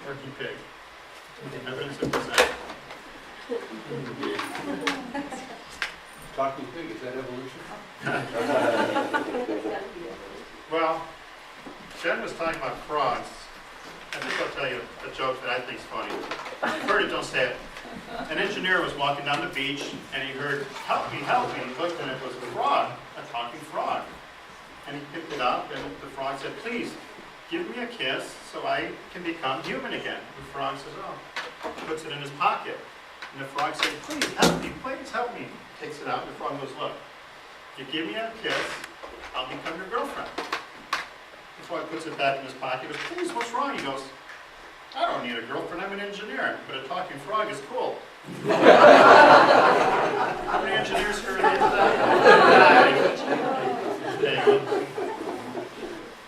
Porky pig. Evidence of design. Talking pig, is that evolution? Well, Jen was talking about frogs. I think I'll tell you a joke that I think is funny. You've heard it, don't say it. An engineer was walking down the beach and he heard, help me, help me. He looked and it was a frog, a talking frog. And he picked it up and the frog said, please, give me a kiss so I can become human again. The frog says, oh, puts it in his pocket. And the frog said, please help me, please help me. Takes it out and the frog goes, look, if you give me a kiss, I'll become your girlfriend. The frog puts it back in his pocket. He goes, please, what's wrong? He goes, I don't need a girlfriend, I'm an engineer, but a talking frog is cool. How many engineers here are into that? There you go.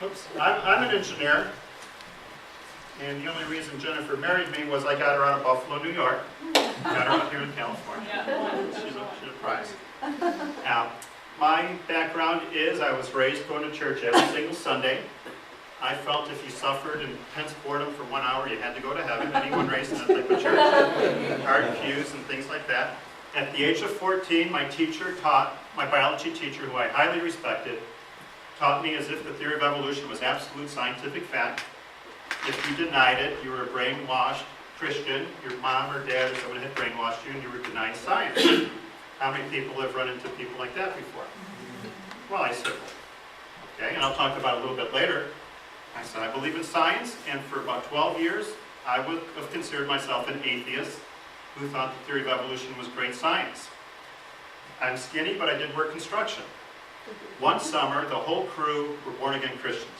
Oops, I'm an engineer, and the only reason Jennifer married me was I got her out of Buffalo, New York. Got her out here in California. She's a prize. Now, my background is I was raised going to church every single Sunday. I felt if you suffered intense boredom for 1 hour, you had to go to heaven. Anyone raised in that type of church? Hard pews and things like that. At the age of 14, my biology teacher, who I highly respected, taught me as if the theory of evolution was absolute scientific fact. If you denied it, you were a brainwashed Christian. Your mom or dad or someone had brainwashed you and you were denying science. How many people have run into people like that before? Well, I said, okay, and I'll talk about it a little bit later. I said, I believe in science, and for about 12 years, I would have considered myself an atheist who thought the theory of evolution was great science. I'm skinny, but I did work construction. One summer, the whole crew were born-again Christians,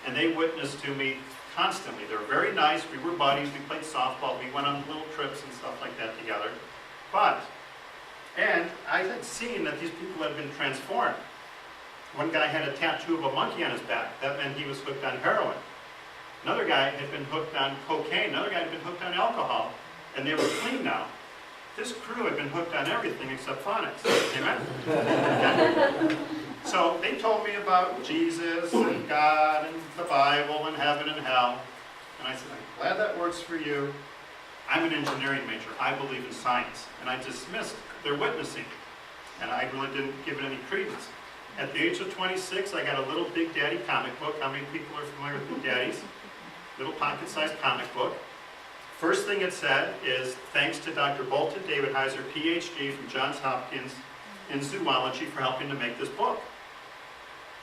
and they witnessed to me constantly. They were very nice, we were buddies, we played softball, we went on little trips and stuff like that together. And I had seen that these people had been transformed. One guy had a tattoo of a monkey on his back. That meant he was hooked on heroin. Another guy had been hooked on cocaine. Another guy had been hooked on alcohol. And they were clean now. This crew had been hooked on everything except phonics. Amen? Okay. So they told me about Jesus and God and the Bible and heaven and hell. And I said, I'm glad that works for you. I'm an engineering major. I believe in science. And I dismissed their witnessing. And I really didn't give it any credence. At the age of 26, I got a little Big Daddy comic book. How many people are familiar with Big Daddies? Little pocket-sized comic book. First thing it said is, thanks to Dr. Bolton David Heiser, PhD from Johns Hopkins in zoology for helping to make this book.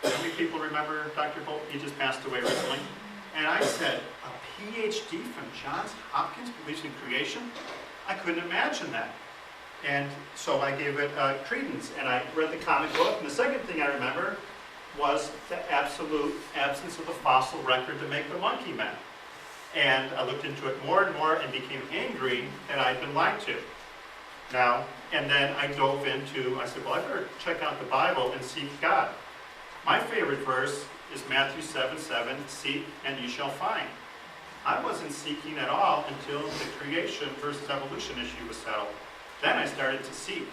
How many people remember Dr. Bolton? He just passed away recently. And I said, a PhD from Johns Hopkins believes in creation? I couldn't imagine that. And so I gave it credence, and I read the comic book. And the second thing I remember was the absolute absence of the fossil record to make the monkey men. And I looked into it more and more and became angry that I'd been lied to. Now, and then I dove into, I said, well, I better check out the Bible and seek God. My favorite verse is Matthew 7:7, seek and you shall find. I wasn't seeking at all until the creation versus evolution issue was settled. Then I started to seek.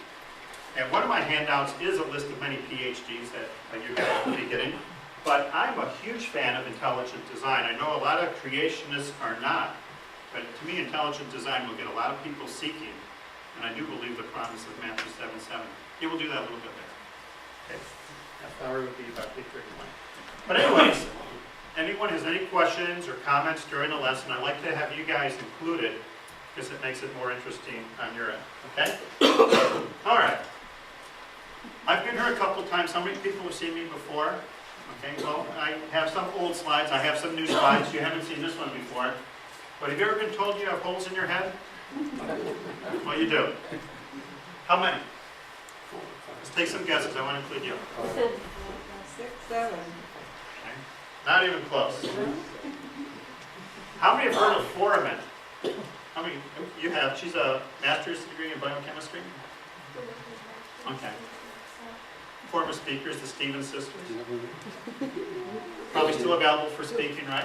And one of my handouts is a list of many PhDs that you guys will be getting. But I'm a huge fan of intelligent design. I know a lot of creationists are not. But to me, intelligent design will get a lot of people seeking. And I do believe the promise of Matthew 7:7. It will do that a little bit later. Okay. Half hour would be about 8:31. But anyways, anyone has any questions or comments during the lesson, I'd like to have you guys included, because it makes it more interesting on your end, okay? All right. I've been here a couple of times. How many people have seen me before? Okay, well, I have some old slides. I have some new slides. You haven't seen this one before. But have you ever been told you have holes in your head? Well, you do. How many? Let's take some guesses. I want to include you. 6, 7. Okay. Not even close. How many have heard of foramen? How many? You have. She's a master's degree in biochemistry. Okay. Former speakers, the Stevens sisters. Probably still available for speaking, right?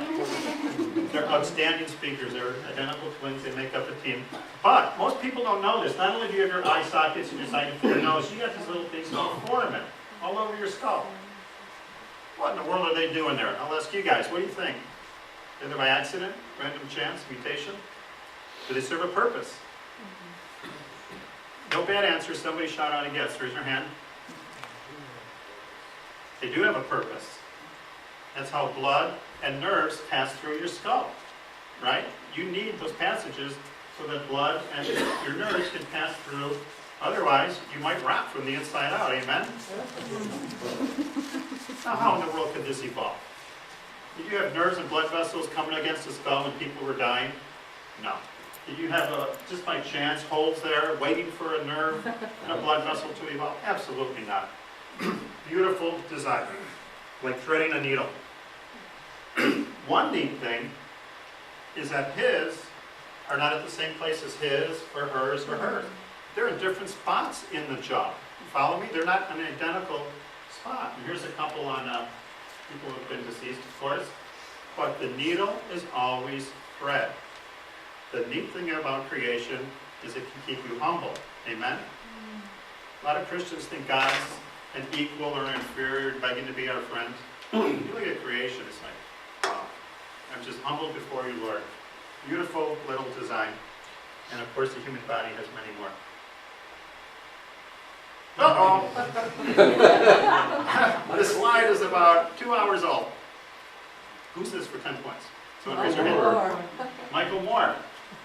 They're outstanding speakers. They're identical twins. They make up a team. But most people don't know this. Not only do you have your eye sockets and your side of your nose, you got these little things called foramen all over your skull. What in the world are they doing there? I'll ask you guys. What do you think? Are they by accident, random chance, mutation? Do they serve a purpose? No bad answer. Somebody shout out a guess. Raise your hand. They do have a purpose. That's how blood and nerves pass through your skull, right? You need those passages so that blood and your nerves can pass through. Otherwise, you might rot from the inside out. Amen? Now, how in the world could this evolve? Did you have nerves and blood vessels coming against the skull when people were dying? No. Did you have, just by chance, holes there waiting for a nerve and a blood vessel to evolve? Absolutely not. Beautiful design, like threading a needle. One neat thing is that his are not at the same place as his or hers or hers. They're in different spots in the jaw. You follow me? They're not an identical spot. And here's a couple on people who have been deceased, of course. But the needle is always thread. The neat thing about creation is it can keep you humble. Amen? A lot of Christians think God's an equal or an inferior, begging to be our friend. You look at creation, it's like, wow. I'm just humbled before you, Lord. Beautiful little design. And of course, the human body has many more. Uh-oh! This slide is about 2 hours old. Who's this for 10 points? So raise your hand. Michael Moore.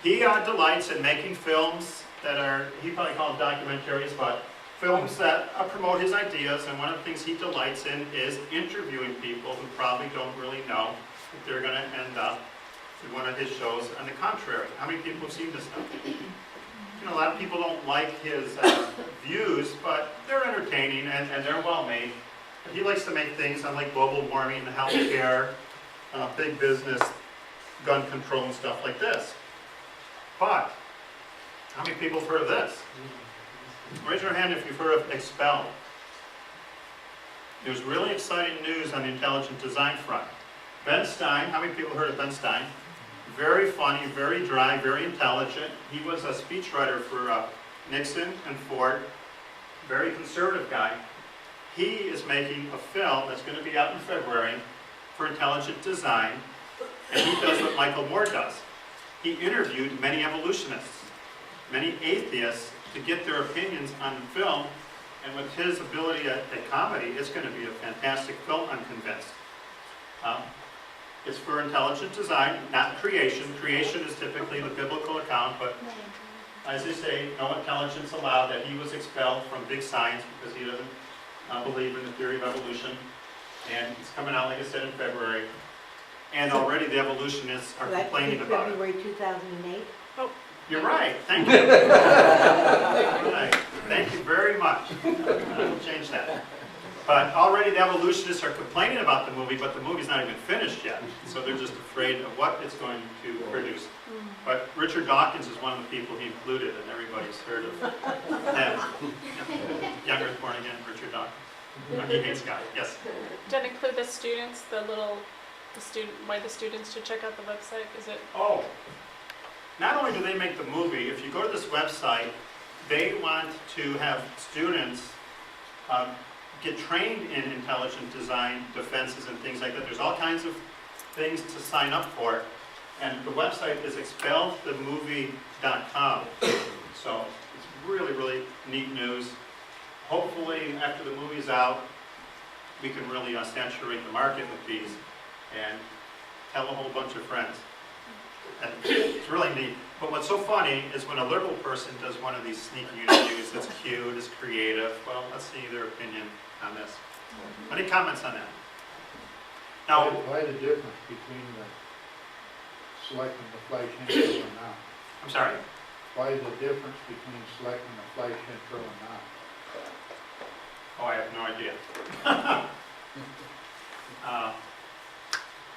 He delights in making films that are, he probably called documentaries, but films that promote his ideas, and one of the things he delights in is interviewing people who probably don't really know if they're going to end up in one of his shows. On the contrary, how many people have seen this stuff? You know, a lot of people don't like his views, but they're entertaining and they're well made. But he likes to make things on like global warming, healthcare, big business, gun control and stuff like this. But, how many people have heard of this? Raise your hand if you've heard of Expelled. There's really exciting news on the intelligent design front. Ben Stein, how many people have heard of Ben Stein? Very funny, very dry, very intelligent. He was a speechwriter for Nixon and Ford. Very conservative guy. He is making a film that's going to be out in February for intelligent design, and he does what Michael Moore does. He interviewed many evolutionists, many atheists, to get their opinions on film, and with his ability at comedy, it's going to be a fantastic film, I'm convinced. It's for intelligent design, not creation. Creation is typically the biblical account, but as they say, no intelligence allowed, that he was expelled from big science because he doesn't believe in the theory of evolution. And it's coming out, like I said, in February. And already the evolutionists are complaining about it. February 2008? Oh, you're right. Thank you. Right. Thank you very much. I will change that. But already the evolutionists are complaining about the movie, but the movie's not even finished yet. So they're just afraid of what it's going to produce. But Richard Dawkins is one of the people he included, and everybody's heard of him. Young Earth Born Again, Richard Dawkins. He hates God. Yes? Did it include the students, why the students should check out the website? Is it? Oh, not only do they make the movie, if you go to this website, they want to have students get trained in intelligent design, defenses, and things like that. There's all kinds of things to sign up for. And the website is expelledthemovie.com. So it's really, really neat news. Hopefully, after the movie's out, we can really saturate the market with these and tell a whole bunch of friends. And it's really neat. But what's so funny is when a liberal person does one of these sneaky interviews that's cute, is creative, well, let's see their opinion on this. Any comments on that? Now, Why the difference between selecting the flash intro and not? I'm sorry? Why is the difference between selecting the flash intro and not? Oh, I have no idea.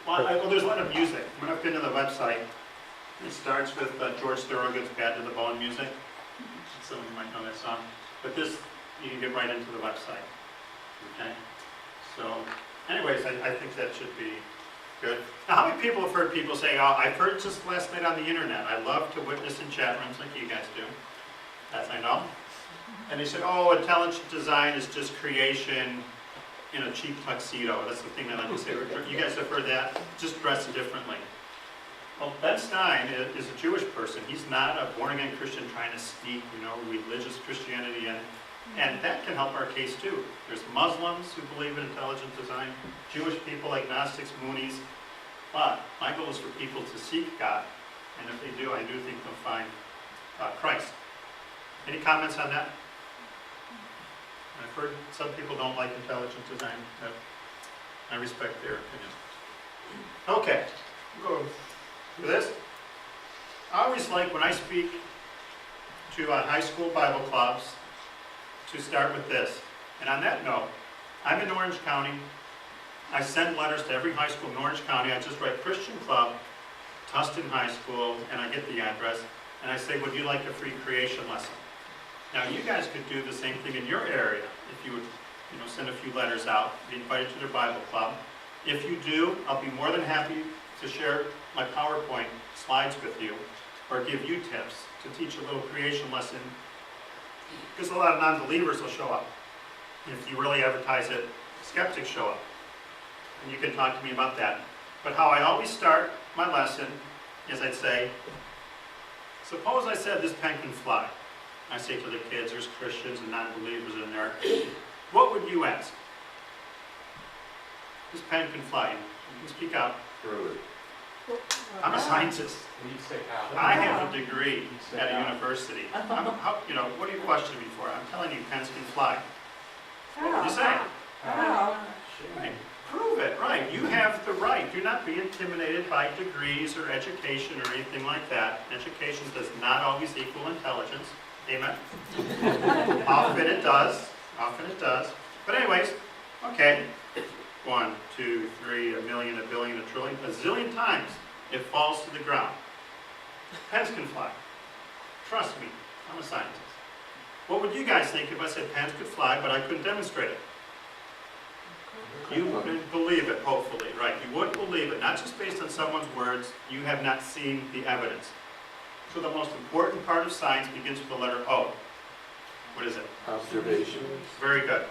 Well, there's a lot of music. When I've been to the website, it starts with George Thorogood's Bad to the Bone music. Some of you might know that song. But this, you can get right into the website. Okay? So, anyways, I think that should be good. Now, how many people have heard people say, oh, I purchased last night on the internet. I love to witness in chat rooms like you guys do. As I know. And they said, oh, intelligent design is just creation in a cheap tuxedo. That's the thing they like to say. You guys have heard that? Just dress differently. Well, Ben Stein is a Jewish person. He's not a born-again Christian trying to sneak, religious Christianity in. And that can help our case too. There's Muslims who believe in intelligent design, Jewish people, agnostics, Moonies. But my goal is for people to seek God. And if they do, I do think they'll find Christ. Any comments on that? I've heard some people don't like intelligent design. I respect their opinion. Okay, we'll go through this. I always like when I speak to high school Bible clubs to start with this. And on that note, I'm in Orange County. I send letters to every high school in Orange County. I just write Christian Club, Tustin High School, and I get the address. And I say, would you like a free creation lesson? Now you guys could do the same thing in your area. If you would send a few letters out, be invited to their Bible club. If you do, I'll be more than happy to share my PowerPoint slides with you or give you tips to teach a little creation lesson, because a lot of non-believers will show up. If you really advertise it, skeptics show up. And you can talk to me about that. But how I always start my lesson is I'd say, suppose I said this pen can fly. I say to the kids, there's Christians and non-believers in there. What would you ask? This pen can fly. You can speak out. Prove it. I'm a scientist. You say how. I have a degree at a university. What do you question me for? I'm telling you, pens can fly. What would you say? How? Right. Prove it, right. You have the right. Do not be intimidated by degrees or education or anything like that. Education does not always equal intelligence. Amen? Often it does. Often it does. But anyways, okay. 1, 2, 3, a million, a billion, a trillion, a zillion times it falls to the ground. Pens can fly. Trust me, I'm a scientist. What would you guys think if I said pens could fly, but I couldn't demonstrate it? You wouldn't believe it, hopefully, right? You wouldn't believe it, not just based on someone's words. You have not seen the evidence. So the most important part of science begins with the letter O. What is it? Observation. Very good.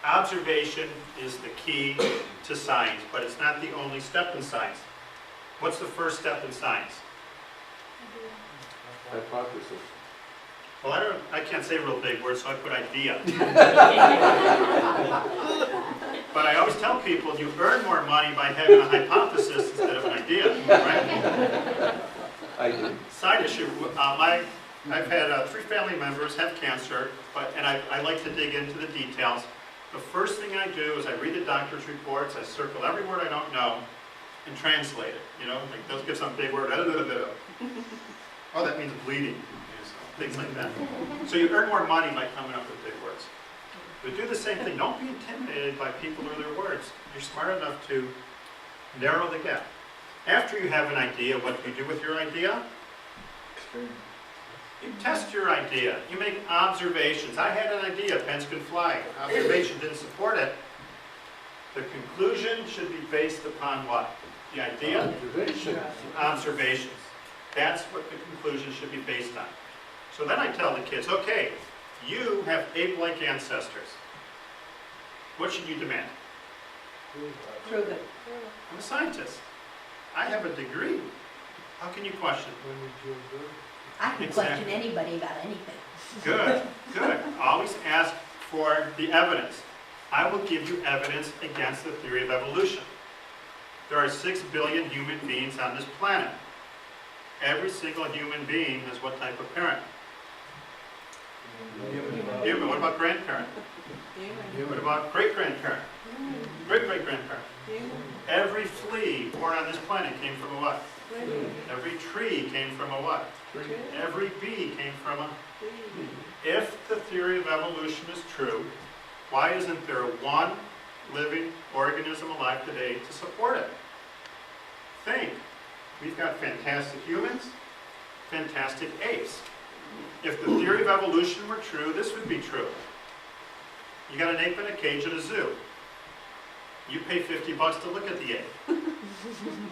Observation is the key to science, but it's not the only step in science. What's the first step in science? Hypothesis. Well, I can't say real big words, so I put idea. But I always tell people you earn more money by having a hypothesis instead of an idea, right? I do. Side issue, I've had 3 family members have cancer, and I like to dig into the details. The first thing I do is I read the doctor's reports, I circle every word I don't know, and translate it. Like those give some big word, oh, that means bleeding, things like that. So you earn more money by coming up with big words. But do the same thing. Don't be intimidated by people or their words. You're smart enough to narrow the gap. After you have an idea, what do you do with your idea? You test your idea. You make observations. I had an idea, pens could fly. Observation didn't support it. The conclusion should be based upon what? The idea? Observation. Observations. That's what the conclusion should be based on. So then I tell the kids, okay, you have ape-like ancestors. What should you demand? Prove it. I'm a scientist. I have a degree. How can you question? I can Exactly. question anybody about anything. Good, good. Always ask for the evidence. I will give you evidence against the theory of evolution. There are 6 billion human beings on this planet. Every single human being has what type of parent? Human. What about grandparent? What about great-grandparent? Great-great-grandparent? Every flea born on this planet came from a what? Every tree came from a what? Every bee came from a... If the theory of evolution is true, why isn't there one living organism alive today to support it? Think. We've got fantastic humans, fantastic apes. If the theory of evolution were true, this would be true. You got an ape in a cage at a zoo. You pay $50 to look at the ape.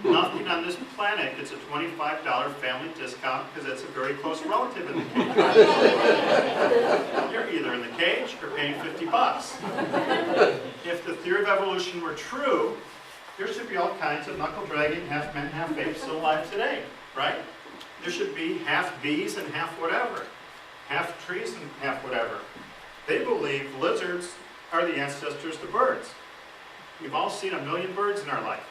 Nothing on this planet gets a $25 family discount because it's a very close relative in the cage. You're either in the cage or paying $50. If the theory of evolution were true, There should be all kinds of knuckle dragging, half men, half apes still alive today, right? There should be half bees and half whatever, half trees and half whatever. They believe lizards are the ancestors to birds. We've all seen 1 million birds in our life.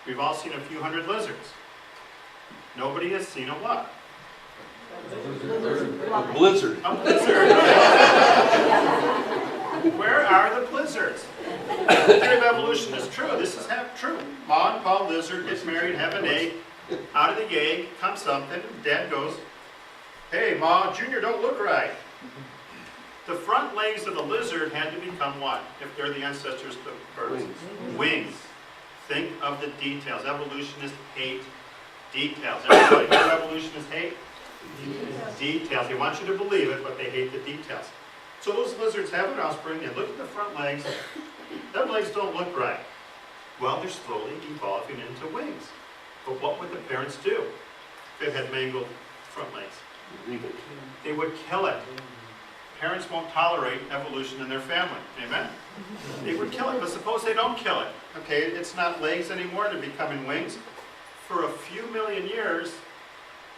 We've all seen a few hundred lizards. Nobody has seen a what? A blizzard. A blizzard. Where are the blizzards? The theory of evolution is true. This is true. Ma and Pa lizard gets married, have an egg. Out of the egg comes something. Dad goes, "Hey, Ma, Junior don't look right." The front legs of the lizard had to become what? If they're the ancestors of birds? Wings. Think of the details. Evolutionists hate details. Everybody, you know what evolutionists hate? Details. They want you to believe it, but they hate the details. So those lizards have an offspring. They look at the front legs. Them legs don't look right. Well, they're slowly evolving into wings. But what would the parents do if it had mangled front legs? Leave it. They would kill it. Parents won't tolerate evolution in their family. Amen? They would kill it, but suppose they don't kill it. Okay, it's not legs anymore, they're becoming wings. For a few million years,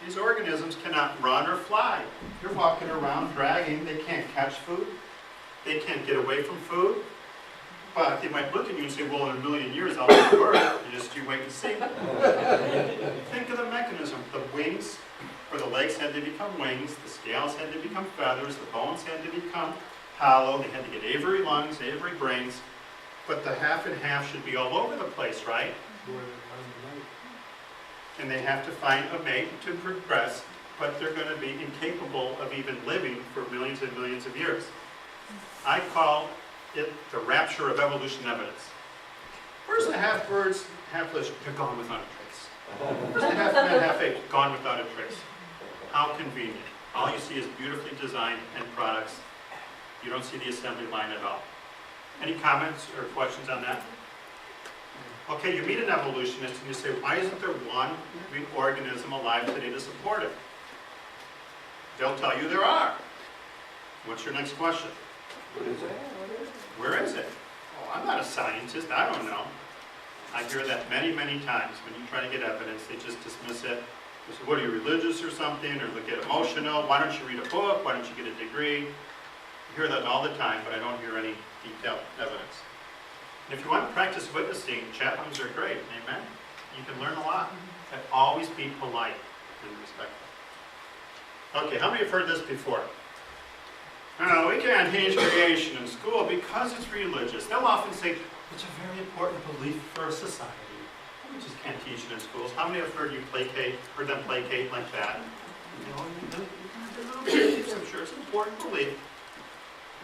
these organisms cannot run or fly. They're walking around dragging, they can't catch food, they can't get away from food. But they might look at you and say, well, in 1 million years I'll be bird. You wait and see. Think of the mechanism. The wings, or the legs had to become wings, the scales had to become feathers, the bones had to become hollow, they had to get aviary lungs, aviary brains, but the half and half should be all over the place, right? And they have to find a mate to progress, but they're going to be incapable of even living for millions and millions of years. I call it the rapture of evolution evidence. Where's the half birds, half lizards? They're gone without a trace. Where's the half man, half ape? Gone without a trace. How convenient. All you see is beautifully designed end products. You don't see the assembly line at all. Any comments or questions on that? Okay, you meet an evolutionist and you say, why isn't there one organism alive today to support it? They'll tell you there are. What's your next question? What is it? Where is it? Oh, I'm not a scientist, I don't know. I hear that many, many times. When you try to get evidence, they just dismiss it. They say, what are you, religious or something? Or they get emotional. Why don't you read a book? Why don't you get a degree? I hear that all the time, but I don't hear any detailed evidence. And if you want to practice witnessing, chaplains are great, amen? You can learn a lot. And always be polite and respectful. Okay, how many have heard this before? No, we can't teach creation in school because it's religious. They'll often say, it's a very important belief for a society. We just can't teach it in schools. How many have heard them placate like that? I'm sure it's an important belief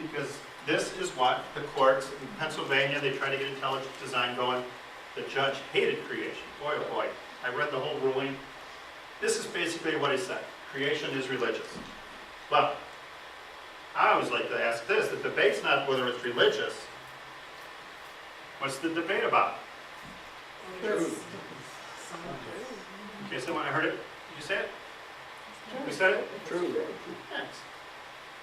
because this is what the courts in Pennsylvania, they try to get intelligent design going. The judge hated creation. Boy, oh boy. I read the whole ruling. This is basically what he said. Creation is religious. Well, I always like to ask this. The debate's not whether it's religious. What's the debate about? Okay, someone, I heard it. Did you say it? We said it? True. Thanks.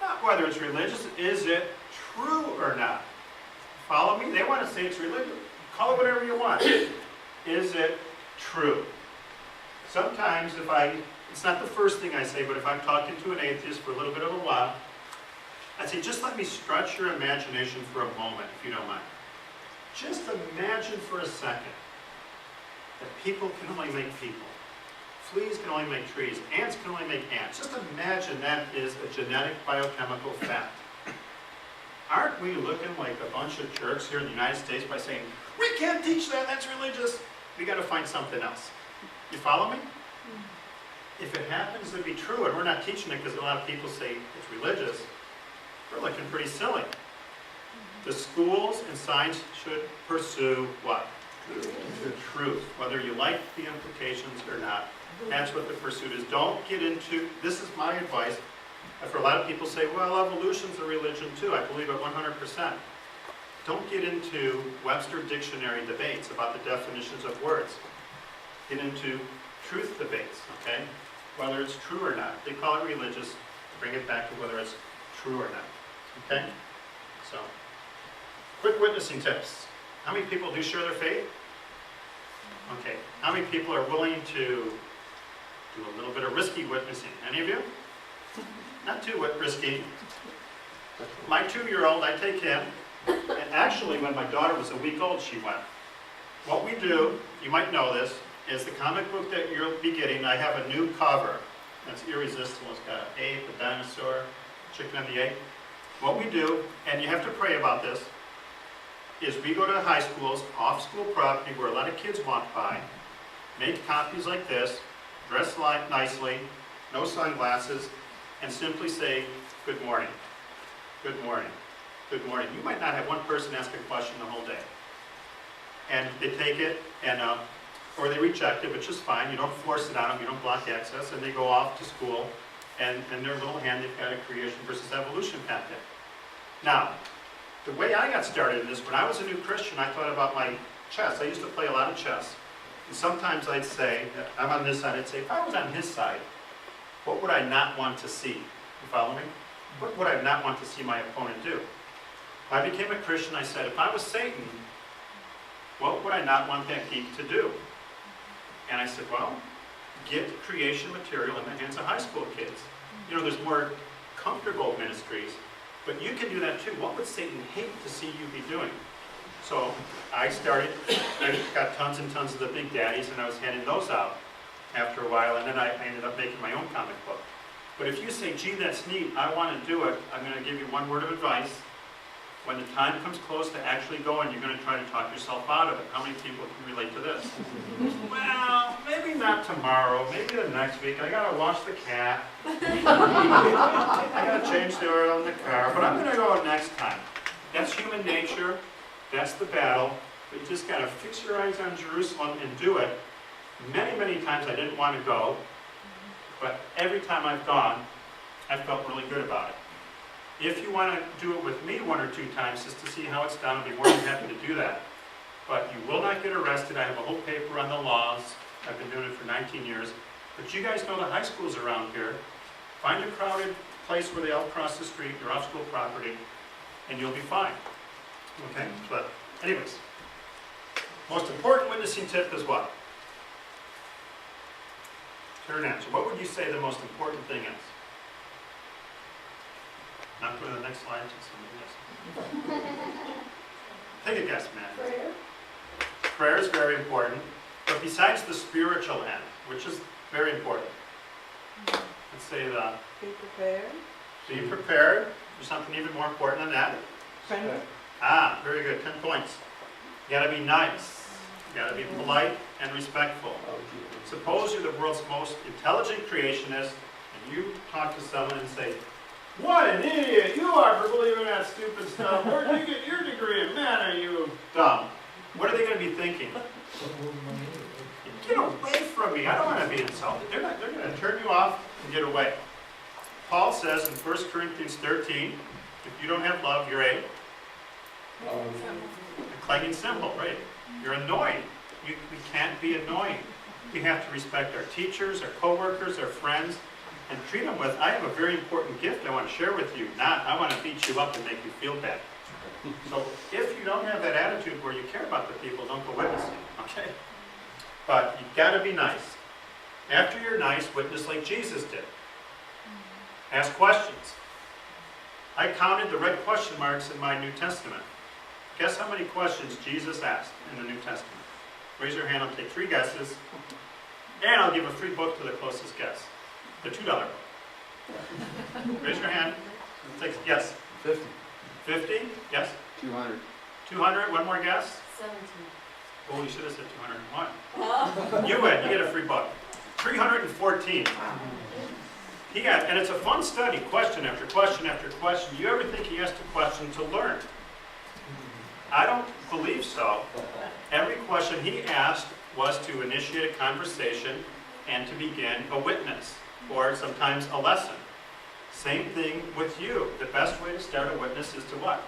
Not whether it's religious. Is it true or not? Follow me? They want to say it's religious. Call it whatever you want. Is it true? Sometimes it's not the first thing I say, but if I'm talking to an atheist for a little bit of a while, I say, just let me stretch your imagination for a moment, if you don't mind. Just imagine for a second that people can only make people. Fleas can only make trees. Ants can only make ants. Just imagine that is a genetic biochemical fact. Aren't we looking like a bunch of jerks here in the United States by saying, we can't teach that, that's religious. We got to find something else. You follow me? If it happens to be true, and we're not teaching it because a lot of people say it's religious, we're looking pretty silly. The schools and science should pursue what? The truth, whether you like the implications or not. That's what the pursuit is. Don't get into, this is my advice, for a lot of people say, well, evolution's a religion too. I believe it 100%. Don't get into Webster Dictionary debates about the definitions of words. Get into truth debates, okay? Whether it's true or not. They call it religious. Bring it back to whether it's true or not, okay? So, quick witnessing tips. How many people do share their faith? Okay, how many people are willing to do a little bit of risky witnessing? Any of you? Not too risky. My 2-year-old, I take him, and actually when my daughter was a week old, she went. What we do, you might know this, is the comic book that you'll be getting, I have a new cover. That's irresistible. It's got an ape, a dinosaur, chicken and the egg. What we do, and you have to pray about this, is we go to high schools, off-school property where a lot of kids walk by, make copies like this, dress nicely, no sunglasses, and simply say, good morning, good morning, good morning. You might not have one person ask a question the whole day. And they take it, and or they reject it, which is fine. You don't force it on them, you don't block access, and they go off to school, and in their little hand they've got a creation versus evolution packet. Now, the way I got started in this, when I was a new Christian, I thought about my chess. I used to play a lot of chess. And sometimes I'd say, I'm on this side, I'd say, if I was on his side, what would I not want to see? You follow me? What would I not want to see my opponent do? When I became a Christian, I said, if I was Satan, what would I not want that geek to do? And I said, well, get creation material in the hands of high school kids. You know, there's more comfortable ministries, but you can do that too. What would Satan hate to see you be doing? So I got tons and tons of the big daddies, and I was handing those out after a while, and then I ended up making my own comic book. But if you say, gee, that's neat, I want to do it, I'm going to give you one word of advice. When the time comes close to actually going, you're going to try to talk yourself out of it. How many people can relate to this? Well, maybe not tomorrow, maybe the next week. I got to wash the cat. I got to change the oil in the car, but I'm going to go next time. That's human nature. That's the battle. But you just got to fix your eyes on Jerusalem and do it. Many, many times I didn't want to go, but every time I've gone, I felt really good about it. If you want to do it with me 1 or 2 times just to see how it's done, I'll be more than happy to do that. But you will not get arrested. I have a whole paper on the laws. I've been doing it for 19 years. But you guys know the high schools around here. Find a crowded place where they all cross the street, your off-school property, and you'll be fine. Okay? But anyways, most important witnessing tip is what? Turn answer. What would you say the most important thing is? Not go to the next slide, just somebody else. Take a guess, man. Prayer. Prayer is very important, but besides the spiritual end, which is very important, let's say Be prepared. be prepared. There's something even more important than that. Friendly. Ah, very good, 10 points. You gotta be nice. You gotta be polite and respectful. Suppose you're the world's most intelligent creationist, and you talk to someone and say, what an idiot you are for believing that stupid stuff. Where did you get your degree? And man, are you dumb. What are they going to be thinking? Get away from me. I don't want to be insulted. They're going to turn you off and get away. Paul says in 1 Corinthians 13, if you don't have love, you're a clanging cymbal, right? You're annoying. We can't be annoying. We have to respect our teachers, our co-workers, our friends, and treat them with, I have a very important gift I want to share with you, not I want to beat you up and make you feel bad. So if you don't have that attitude where you care about the people, don't go witnessing, okay? But you've got to be nice. After you're nice, witness like Jesus did. Ask questions. I counted the red question marks in my New Testament. Guess how many questions Jesus asked in the New Testament? Raise your hand, I'll take 3 guesses, and I'll give a free book to the closest guess. The $2 book. Raise your hand. Yes. 50. 50? Yes. 200. 200? One more guess? 17. Oh, you should have said 201. You win. You get a free book. 314. He got, and it's a fun study. Question after question after question. You ever think he asked a question to learn? I don't believe so. Every question he asked was to initiate a conversation and to begin a witness, or sometimes a lesson. Same thing with you. The best way to start a witness is to what?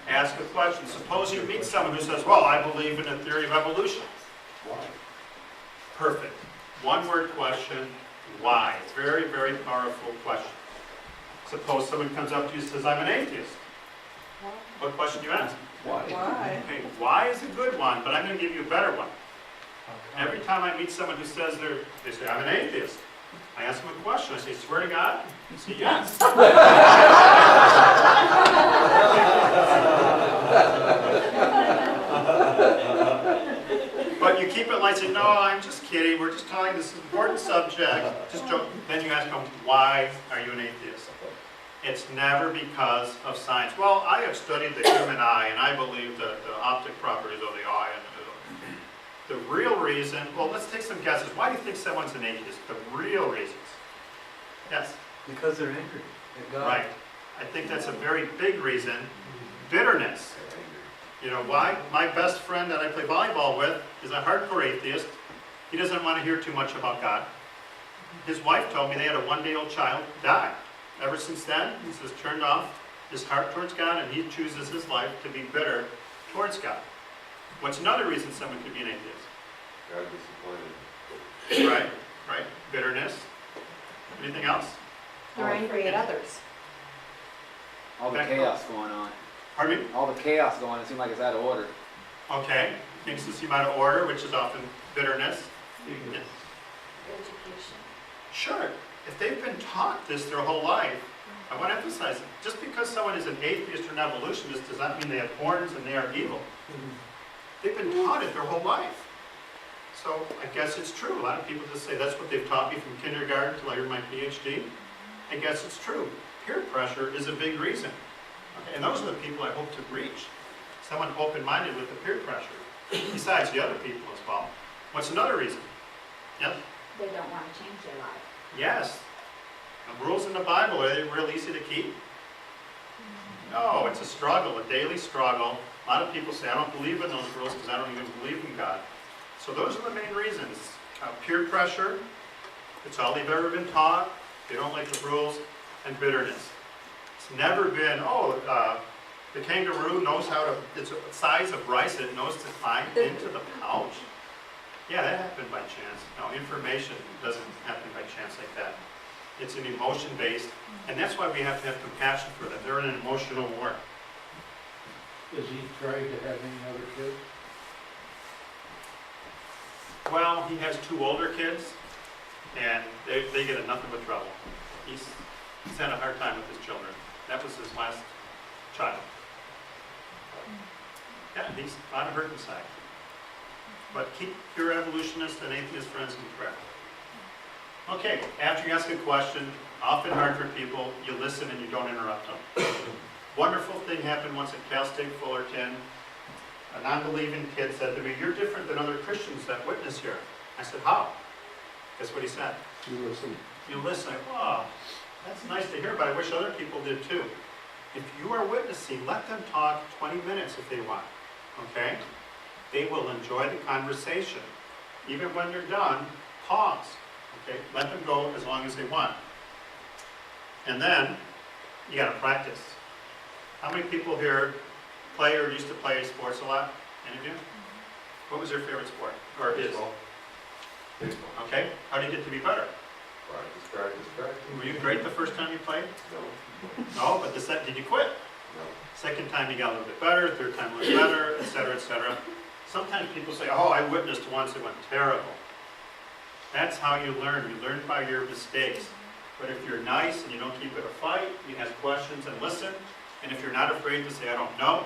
Ask a question. Suppose you meet someone who says, well, I believe in a theory of evolution. Why? Perfect. One-word question, why? Very, very powerful question. Suppose someone comes up to you and says, I'm an atheist. What question do you ask? Why? Why? Okay, why is a good one, but I'm going to give you a better one. Every time I meet someone who says they say, I'm an atheist. I ask them a question. I say, swear to God? They say, yes. But you keep it light, say, no, I'm just kidding. We're just talking this important subject. Just joke. Then you ask them, why are you an atheist? It's never because of science. Well, I have studied the human eye, and I believe that the optic properties of the eye. And the real reason, well, let's take some guesses. Why do you think someone's an atheist? The real reasons. Yes? Because they're angry at God. Right. I think that's a very big reason. Bitterness. You know why? My best friend that I play volleyball with is a hardcore atheist. He doesn't want to hear too much about God. His wife told me they had a one-day-old child die. Ever since then, he's just turned off his heart towards God, and he chooses his life to be bitter towards God. What's another reason someone could be an atheist? God disappointed. Right, right. Bitterness. Anything else? They're angry at others. All the chaos going on. Pardon me? All the chaos going on, it seems like it's out of order. Okay. Things to seem out of order, which is often bitterness. Education. Sure. If they've been taught this their whole life, I want to emphasize, just because someone is an atheist or an evolutionist does not mean they have horns and they are evil. They've been taught it their whole life. So I guess it's true. A lot of people just say that's what they've taught me from kindergarten till I earned my PhD. I guess it's true. Peer pressure is a big reason. Okay, and those are the people I hope to reach. Someone open-minded with the peer pressure, besides the other people as well. What's another reason? Yep. They don't want to change their life. Yes. The rules in the Bible, are they real easy to keep? No, it's a struggle, a daily struggle. A lot of people say, I don't believe in those rules because I don't even believe in God. So those are the main reasons. Peer pressure, it's all they've ever been taught. They don't like the rules. And bitterness. It's never been, the kangaroo knows how to, it's a size of rice, it knows to climb into the pouch. Yeah, that happened by chance. No, information doesn't happen by chance like that. It's an emotion-based, and that's why we have to have compassion for them. They're in an emotional war. Is he trying to have any other kids? Well, he has 2 older kids, and they get in nothing but trouble. He's had a hard time with his children. That was his last child. Yeah, he's a lot of hurt inside. But keep your evolutionist and atheist friends in prayer. Okay, after you ask a question, often hard for people, you listen and you don't interrupt them. Wonderful thing happened once at Cal State Fullerton. A non-believing kid said to me, you're different than other Christians that witness here. I said, how? Guess what he said? You listen. You listen. Wow, that's nice to hear, but I wish other people did too. If you are witnessing, let them talk 20 minutes if they want, okay? They will enjoy the conversation. Even when you're done, pause, okay? Let them go as long as they want. And then, you gotta practice. How many people here play or used to play sports a lot? Any of you? What was your favorite sport? Or is? Baseball. Okay, how did you get to be better? Practice. Were you great the first time you played? No. No, but did you quit? No. Second time you got a little bit better, third time a little better, etc., etc. Sometimes people say, oh, I witnessed once, it went terrible. That's how you learn. You learn by your mistakes. But if you're nice and you don't keep it a fight, you ask questions and listen, and if you're not afraid to say, I don't know,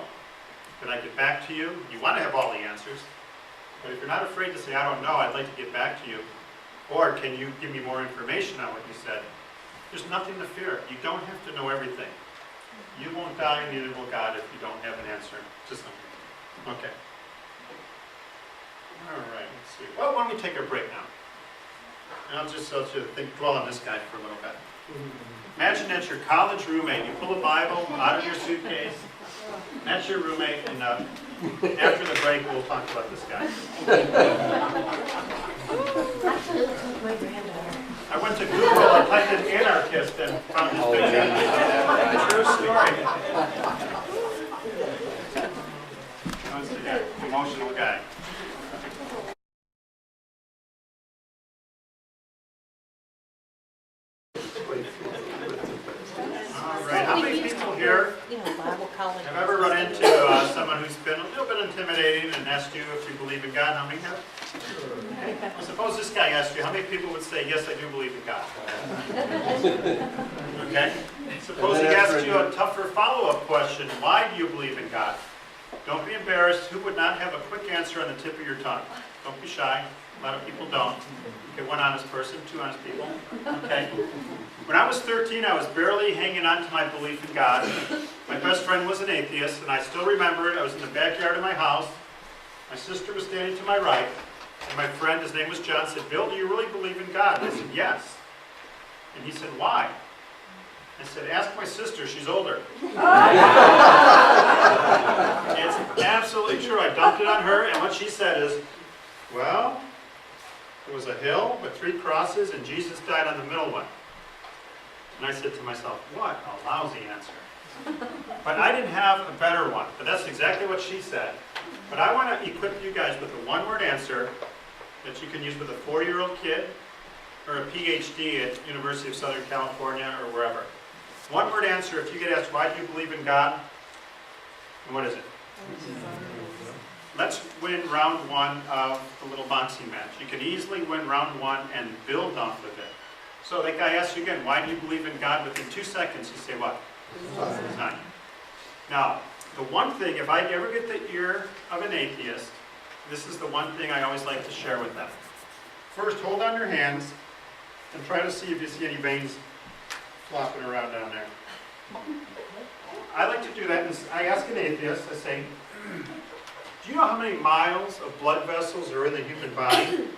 can I get back to you? You want to have all the answers. But if you're not afraid to say, I don't know, I'd like to get back to you, or can you give me more information on what you said? There's nothing to fear. You don't have to know everything. You won't die, neither will God, if you don't have an answer to something. Okay. All right, let's see. Well, why don't we take a break now? And I'll just let you dwell on this guy for a little bit. Imagine that's your college roommate. You pull a Bible out of your suitcase. That's your roommate, and after the break, we'll talk about this guy. My granddaughter. I went to Google, I typed in anarchist, and found this picture. True story. That's the guy, emotional guy. All right, how many people here You know, Bible college. have ever run into someone who's been a little bit intimidating and asked you if you believe in God? How many have? Well, suppose this guy asked you, how many people would say, yes, I do believe in God? Okay? Suppose he asked you a tougher follow-up question, why do you believe in God? Don't be embarrassed. Who would not have a quick answer on the tip of your tongue? Don't be shy. A lot of people don't. Okay, one honest person, two honest people. Okay? When I was 13, I was barely hanging on to my belief in God. My best friend was an atheist, and I still remember it. I was in the backyard of my house. My sister was standing to my right, and my friend, his name was John, said, Bill, do you really believe in God? And I said, yes. And he said, why? I said, ask my sister, she's older. It's absolutely true. I dumped it on her, and what she said is, well, it was a hill with 3 crosses, and Jesus died on the middle one. And I said to myself, what a lousy answer. But I didn't have a better one, but that's exactly what she said. But I want to equip you guys with a one-word answer that you can use with a 4-year-old kid or a PhD at University of Southern California or wherever. One-word answer, if you get asked, why do you believe in God? And what is it? Let's win round 1 of the little boxing match. You can easily win round 1 and build off of it. So that guy asks you again, why do you believe in God? Within 2 seconds, you say what? Design. Now, the one thing, if I ever get the ear of an atheist, this is the one thing I always like to share with them. First, hold on your hands and try to see if you see any veins flopping around down there. I like to do that, and I ask an atheist, I say, do you know how many miles of blood vessels are in the human body?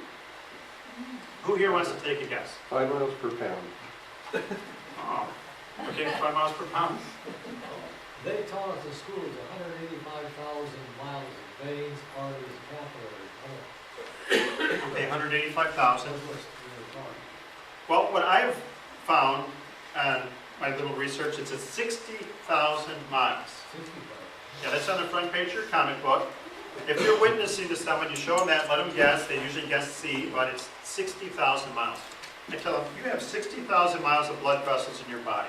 Who here wants to take a guess? 5 miles per pound. Oh, okay, 5 miles per pound. They taught us in school is 185,000 miles of veins, arteries, capillaries. Okay, 185,000. That's what we were taught. Well, what I've found on my little research, it's at 60,000 miles. 65. Yeah, that's on the front page of your comic book. If you're witnessing to someone, you show them that, let them guess. They usually guess C, but it's 60,000 miles. I tell them, you have 60,000 miles of blood vessels in your body.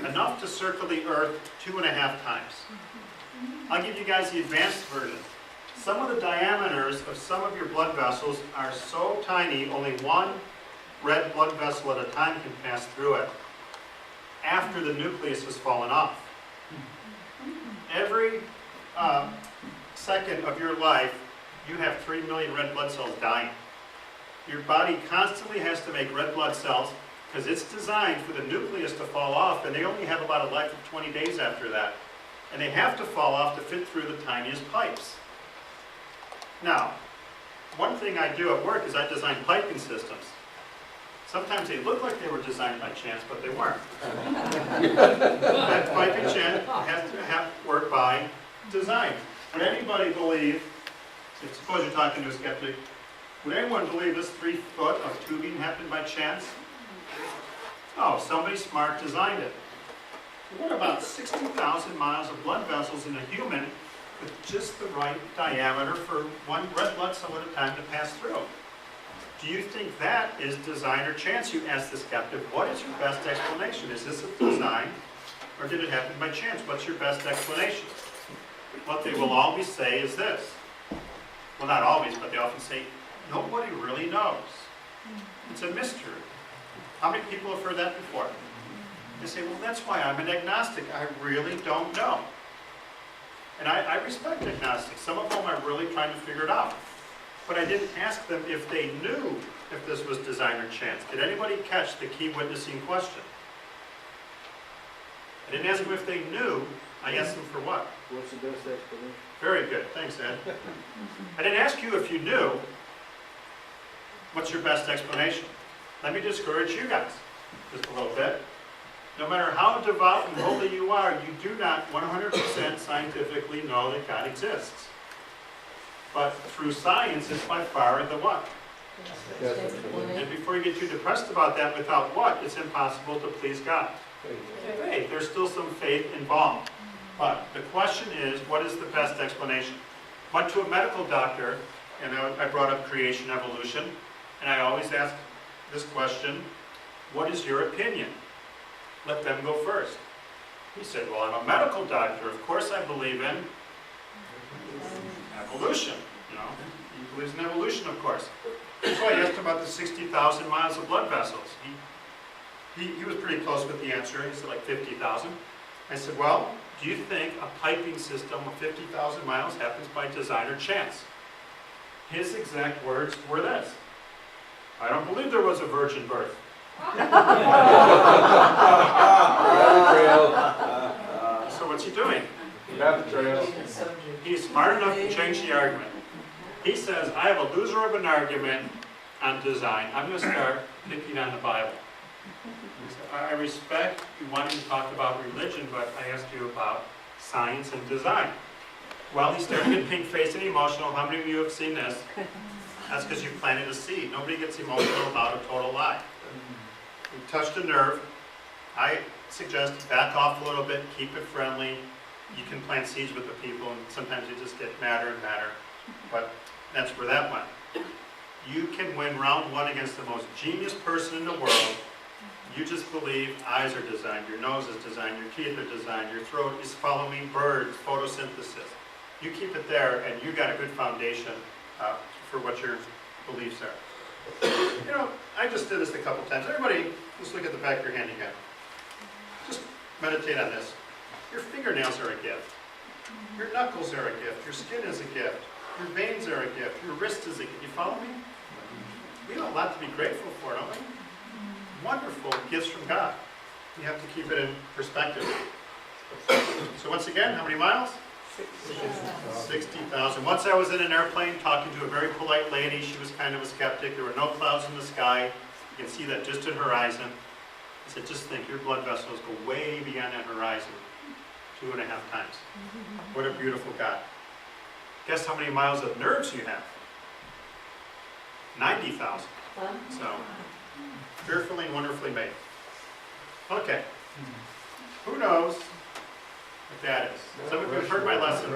Enough to circle the earth 2.5 times. I'll give you guys the advanced version. Some of the diameters of some of your blood vessels are so tiny, only one red blood vessel at a time can pass through it after the nucleus has fallen off. Every second of your life, you have 3 million red blood cells dying. Your body constantly has to make red blood cells because it's designed for the nucleus to fall off, and they only have about a life of 20 days after that. And they have to fall off to fit through the tiniest pipes. Now, one thing I do at work is I design piping systems. Sometimes they look like they were designed by chance, but they weren't. That piping chain has to work by design. Would anybody believe, suppose you're talking to a skeptic, would anyone believe this 3 foot of tubing happened by chance? No, somebody smart designed it. What about 60,000 miles of blood vessels in a human with just the right diameter for one red blood cell at a time to pass through? Do you think that is design or chance? You ask the skeptic, what is your best explanation? Is this a design or did it happen by chance? What's your best explanation? What they will always say is this. Well, not always, but they often say, nobody really knows. It's a mystery. How many people have heard that before? They say, well, that's why I'm an agnostic. I really don't know. And I respect agnostics. Some of them are really trying to figure it out. But I didn't ask them if they knew if this was design or chance. Did anybody catch the key witnessing question? I didn't ask them if they knew. I asked them for what? What's the best explanation? Very good. Thanks, Ed. I didn't ask you if you knew. What's your best explanation? Let me discourage you guys just a little bit. No matter how devout and holy you are, you do not 100% scientifically know that God exists. But through science, it's by far the what? And before you get too depressed about that, without what, it's impossible to please God. Faith. There's still some faith involved. But the question is, what is the best explanation? Went to a medical doctor, and I brought up creation, evolution, and I always ask this question, what is your opinion? Let them go first. He said, well, I'm a medical doctor. Of course I believe in evolution. You know, you believes in evolution, of course. So I asked him about the 60,000 miles of blood vessels. He was pretty close with the answer. He said like 50,000. I said, well, do you think a piping system of 50,000 miles happens by design or chance? His exact words were this: I don't believe there was a virgin birth. So what's he doing? Rabbit trails. He's smart enough to change the argument. He says, I have a loser of an argument on design. I'm going to start picking on the Bible. He said, I respect you wanting to talk about religion, but I asked you about science and design. Well, he's starting to get pink-faced and emotional. How many of you have seen this? That's because you planted a seed. Nobody gets emotional about a total lie. You touched a nerve. I suggest back off a little bit, keep it friendly. You can plant seeds with the people, and sometimes you just get madder and madder. But that's where that went. You can win round one against the most genius person in the world. You just believe eyes are designed, your nose is designed, your teeth are designed, your throat is following birds, photosynthesis. You keep it there, and you got a good foundation for what your beliefs are. You know, I just did this a couple times. Everybody, just look at the back of your hand again. Just meditate on this. Your fingernails are a gift. Your knuckles are a gift. Your skin is a gift. Your veins are a gift. Your wrist is a gift. You follow me? We have a lot to be grateful for, don't we? Wonderful gifts from God. You have to keep it in perspective. So once again, how many miles? 60,000. Once I was in an airplane talking to a very polite lady. She was kind of a skeptic. There were no clouds in the sky. You can see that distant horizon. I said, just think, your blood vessels go way beyond that horizon, 2.5 times. What a beautiful God. Guess how many miles of nerves you have? 90,000. So, fearfully and wonderfully made. Okay. Who knows what that is? Some of you have heard my lesson.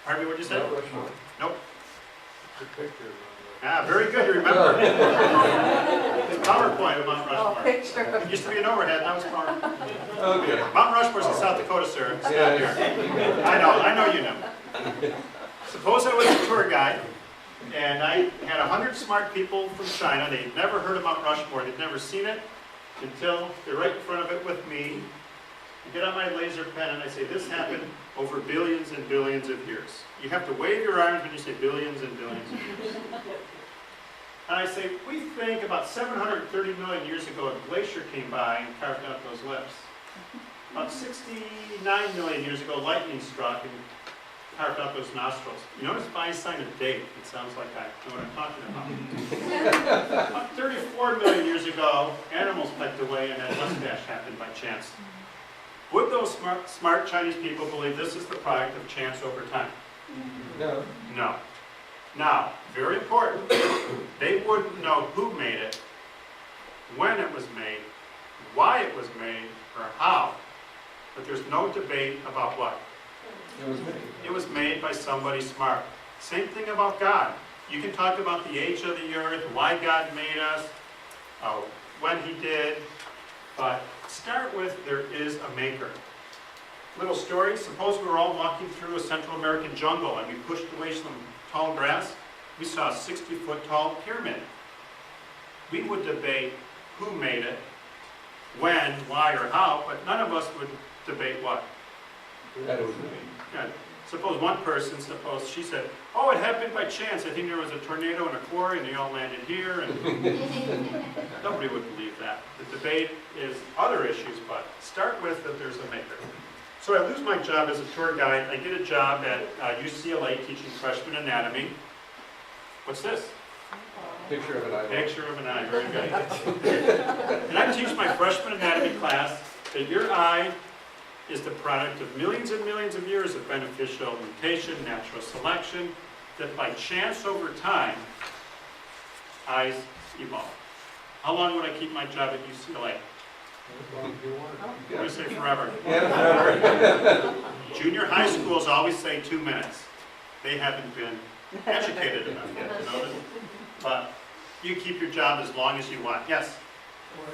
Pardon me, what did you say? Nope. Ah, very good, you remember. It's PowerPoint of Mount Oh, Rushmore. picture. It used to be an overhead, now it's PowerPoint. Okay. Mount Rushmore's in South Dakota, sir. It's Yeah, not here. I know you know. Suppose I was a tour guide, and I had 100 smart people from China. They'd never heard of Mount Rushmore. They'd never seen it until they're right in front of it with me. I get out my laser pen and I say, this happened over billions and billions of years. You have to wave your arms when you say billions and billions of years. And I say, we think about 730 million years ago, a glacier came by and carved out those lips. About 69 million years ago, lightning struck and carved out those nostrils. You notice if I sign a date, it sounds like I know what I'm talking about. About 34 million years ago, animals pecked away and that mustache happened by chance. Would those smart Chinese people believe this is the product of chance over time? No. No. Now, very important, they wouldn't know who made it, when it was made, why it was made, or how. But there's no debate about what. It was me. It was made by somebody smart. Same thing about God. You can talk about the age of the earth, why God made us, when He did, but start with there is a maker. Little story, suppose we were all walking through a Central American jungle and we pushed away some tall grass. We saw a 60-foot tall pyramid. We would debate who made it, when, why, or how, but none of us would debate what. That was me. Yeah. Suppose one person, she said, oh, it happened by chance. I think there was a tornado in a quarry and they all landed here. And nobody would believe that. The debate is other issues, but start with that there's a maker. So I lose my job as a tour guide. I get a job at UCLA teaching freshman anatomy. What's this? Picture of an eye. Picture of an eye, very good. And I teach my freshman anatomy class that your eye is the product of millions and millions of years of beneficial mutation, natural selection, that by chance over time, eyes evolve. How long would I keep my job at UCLA? I'm going to say forever. Junior high schools always say 2 minutes. They haven't been educated enough yet to know this. But you keep your job as long as you want. Yes? Well,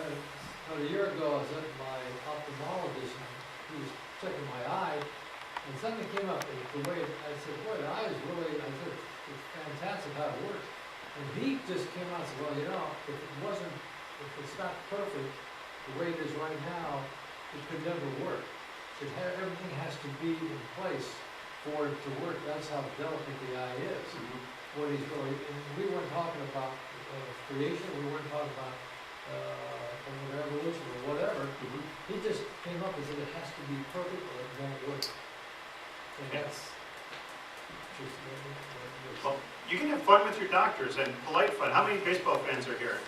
about a year ago, I was at my ophthalmologist, and he was checking my eye, and something came up, and the way, I said, boy, the eye is really, I said, it's fantastic how it works. And he just came out and said, well, you know, if it's not perfect, the way it is right now, it could never work. Everything has to be in place for it to work. That's how delicate the eye is. What he's really, and we weren't talking about creation, we weren't talking about evolution or whatever. He just came up and said it has to be perfect or it won't work. And that's just Well, you can have fun with your doctors and polite fun. How many baseball fans are here?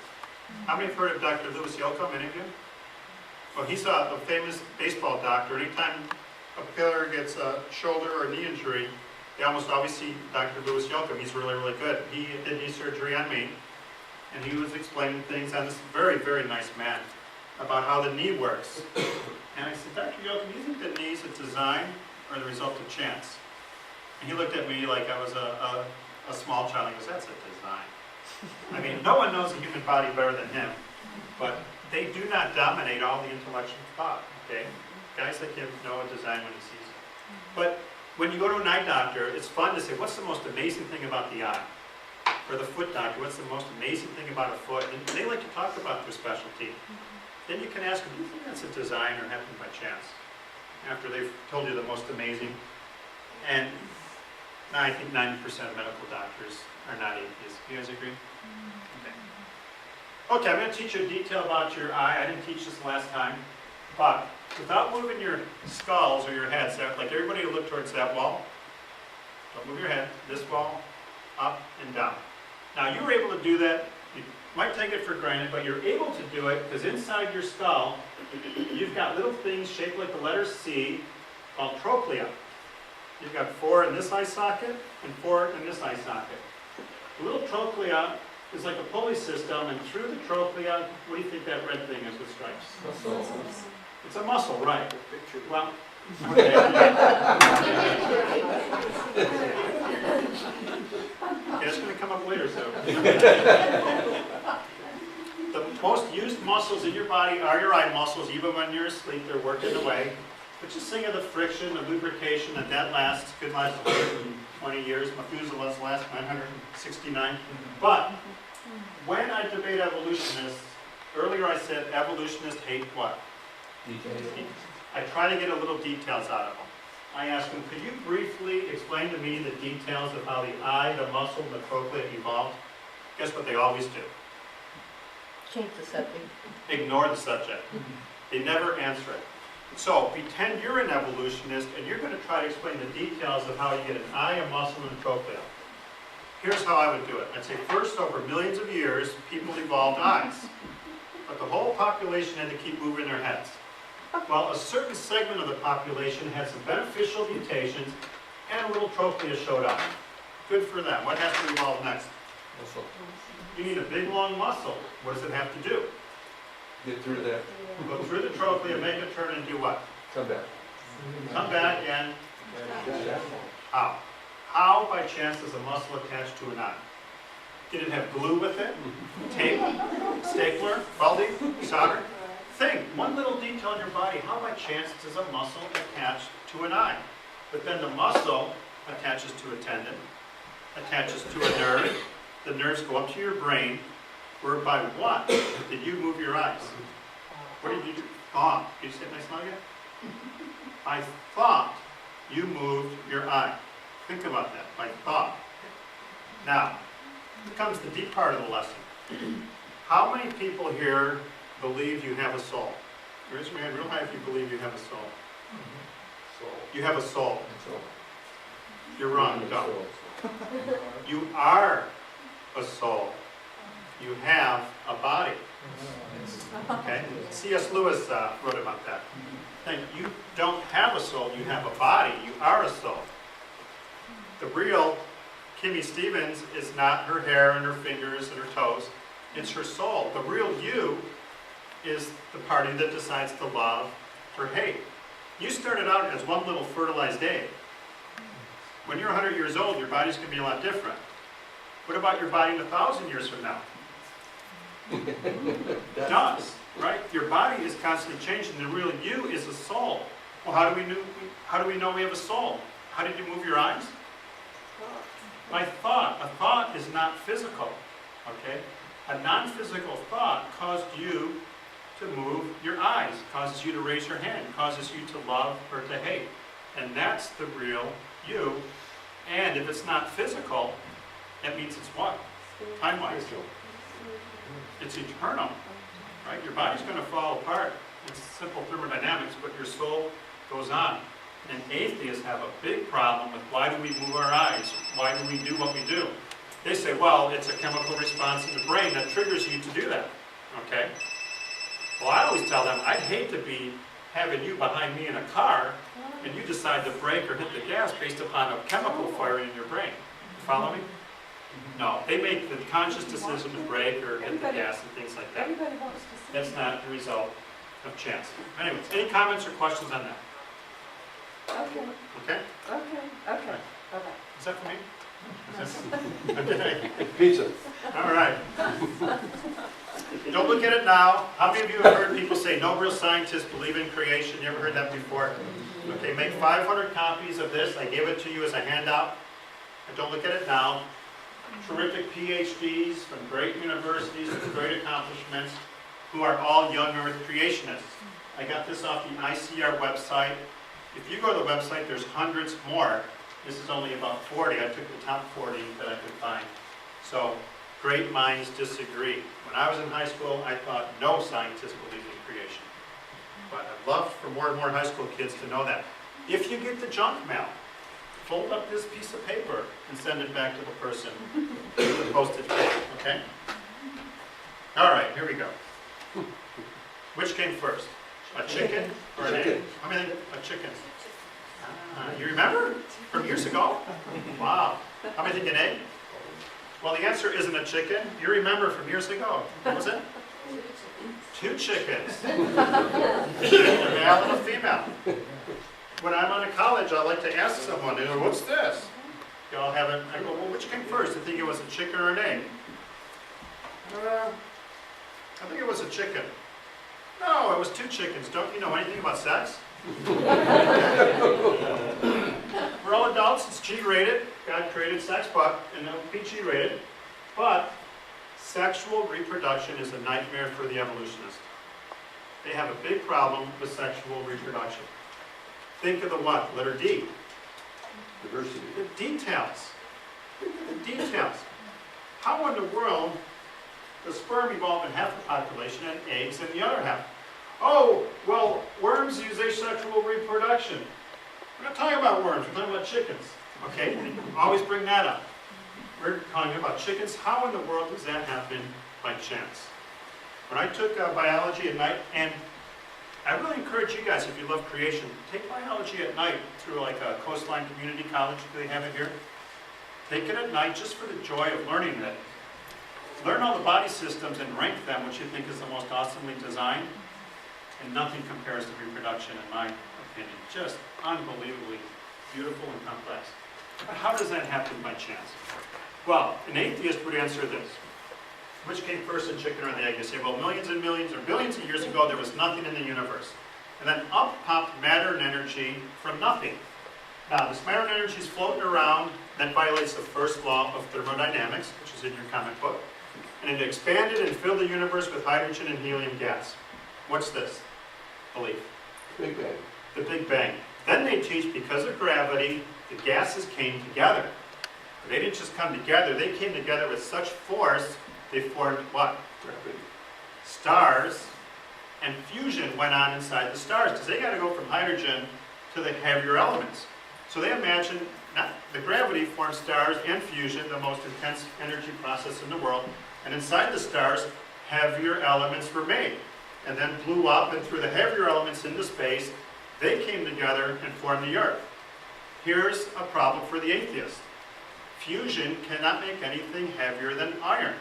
How many have heard of Dr. Louis Yocum? Any of you? Well, he's a famous baseball doctor. Anytime a player gets a shoulder or knee injury, they almost always see Dr. Louis Yocum. He's really, really good. He did knee surgery on me, and he was explaining things on this very, very nice man about how the knee works. And I said, Dr. Yocum, do you think the knee's a design or the result of chance? And he looked at me like I was a small child. He goes, that's a design. I mean, no one knows the human body better than him, but they do not dominate all the intellectual thought, okay? Guys like him know a design when he sees it. But when you go to an eye doctor, it's fun to say, what's the most amazing thing about the eye? Or the foot doctor, what's the most amazing thing about a foot? And they like to talk about their specialty. Then you can ask them, do you think that's a design or happened by chance? After they've told you the most amazing. And I think 90% of medical doctors are not atheists. Do you guys agree? Okay, I'm going to teach you a detail about your eye. I didn't teach this last time. But without moving your skulls or your heads, like everybody look towards that wall. Don't move your head. This wall, up and down. Now you were able to do that. You might take it for granted, but you're able to do it because inside your skull, you've got little things shaped like the letter C called trochlea. You've got 4 in this eye socket and 4 in this eye socket. The little trochlea is like a pulley system, and through the trochlea, what do you think that red thing is with stripes? Muscle. It's a muscle, right? Well, okay. Okay, it's going to come up later, so. The most used muscles in your body are your eye muscles. Even when you're asleep, they're working away. But just think of the friction, the lubrication, and that lasts, could last 120 years. Methuselah's last 969. But when I debate evolutionists, earlier I said evolutionists hate what? I try to get a little details out of them. I ask them, could you briefly explain to me the details of how the eye, the muscle, and the trochlea evolved? Guess what they always do? Change the subject. Ignore the subject. They never answer it. So pretend you're an evolutionist and you're going to try to explain the details of how you get an eye, a muscle, and a trochlea. Here's how I would do it. I'd say first, over millions of years, people evolved eyes. But the whole population had to keep moving their heads. Well, a certain segment of the population had some beneficial mutations and a little trochlea showed up. Good for them. What has to evolve next? Muscle. You need a big, long muscle. What does it have to do? Get through that. Go through the trochlea, make a turn, and do what? Come back. Come back and how? How, by chance, does a muscle attach to an eye? Did it have glue with it? Tape? Stapler? Welding? Solder? Think, one little detail in your body, how by chance does a muscle attach to an eye? But then the muscle attaches to a tendon, attaches to a nerve. The nerves go up to your brain, where by what did you move your eyes? What did you do? Thought. Can you say it nice and loud again? I thought you moved your eye. Think about that, by thought. Now, here comes the deep part of the lesson. How many people here believe you have a soul? Raise your hand real high if you believe you have a soul. You have a soul. You're wrong, you don't. You are a soul. You have a body. Okay? C.S. Lewis wrote about that. Think, you don't have a soul, you have a body. You are a soul. The real Kimmy Stevens is not her hair and her fingers and her toes. It's her soul. The real you is the party that decides to love or hate. You started out as one little fertilized egg. When you're 100 years old, your body's going to be a lot different. What about your body in 1,000 years from now? It does, right? Your body is constantly changing. The real you is a soul. Well, how do we know we have a soul? How did you move your eyes? by thought. A thought is not physical, okay? A non-physical thought caused you to move your eyes, causes you to raise your hand, causes you to love or to hate. And that's the real you. And if it's not physical, that means it's what? Time-wise. It's eternal, right? Your body's going to fall apart. It's simple thermodynamics, but your soul goes on. And atheists have a big problem with why do we move our eyes? Why do we do what we do? They say, well, it's a chemical response in the brain that triggers you to do that, okay? Well, I always tell them, I'd hate to be having you behind me in a car and you decide to brake or hit the gas based upon a chemical firing in your brain. You follow me? No, they make the conscious decision to brake or hit the gas and things like that. Everybody wants to see. That's not the result of chance. Anyways, any comments or questions on that? Okay, Okay? okay. Is that for me? Okay. Pizza. All right. Don't look at it now. How many of you have heard people say no real scientists believe in creation? You ever heard that before? Okay, make 500 copies of this. I gave it to you as a handout. And don't look at it now. Terrific PhDs from great universities with great accomplishments who are all young earth creationists. I got this off the ICR website. If you go to the website, there's hundreds more. This is only about 40. I took the top 40 that I could find. So, great minds disagree. When I was in high school, I thought no scientists believed in creation. But I'd love for more and more high school kids to know that. If you get the junk mail, fold up this piece of paper and send it back to the person with the postage stamp, okay? All right, here we go. Which came first? A chicken or an egg? Chicken. How many think a chicken? You remember? From years ago? Wow. How many think an egg? Well, the answer isn't a chicken. You remember from years ago. What was it? 2 chickens. A male and a female. When I'm out of college, I like to ask someone, what's this? You all have it. I go, well, which came first? I think it was a chicken or an egg. I think it was a chicken. No, it was 2 chickens. Don't you know anything about sex? We're all adults. It's G-rated. God created sex, and it'll be G-rated. But sexual reproduction is a nightmare for the evolutionists. They have a big problem with sexual reproduction. Think of the what? Letter D. Diversity. The details. The details. How in the world does sperm evolve in half the population and eggs in the other half? Oh, well, worms use asexual reproduction. We're not talking about worms, we're talking about chickens. Okay, always bring that up. We're talking about chickens. How in the world does that happen by chance? When I took biology at night, and I really encourage you guys, if you love creation, take biology at night through like a Coastline Community College, do they have it here? Take it at night just for the joy of learning it. Learn all the body systems and rank them, which you think is the most awesomely designed. And nothing compares to reproduction, in my opinion. Just unbelievably beautiful and complex. But how does that happen by chance? Well, an atheist would answer this. Which came first, the chicken or the egg? You say, well, millions and millions or billions of years ago, there was nothing in the universe. And then up popped matter and energy from nothing. Now, this matter and energy is floating around. That violates the first law of thermodynamics, which is in your comic book. And it expanded and filled the universe with hydrogen and helium gas. What's this belief? Big Bang. The Big Bang. Then they teach because of gravity, the gases came together. But they didn't just come together, they came together with such force, they formed what? Gravity. Stars, and fusion went on inside the stars, because they got to go from hydrogen to the heavier elements. So they imagine the gravity formed stars and fusion, the most intense energy process in the world, and inside the stars, heavier elements were made. And then blew up, and through the heavier elements into space, they came together and formed the Earth. Here's a problem for the atheist. Fusion cannot make anything heavier than iron.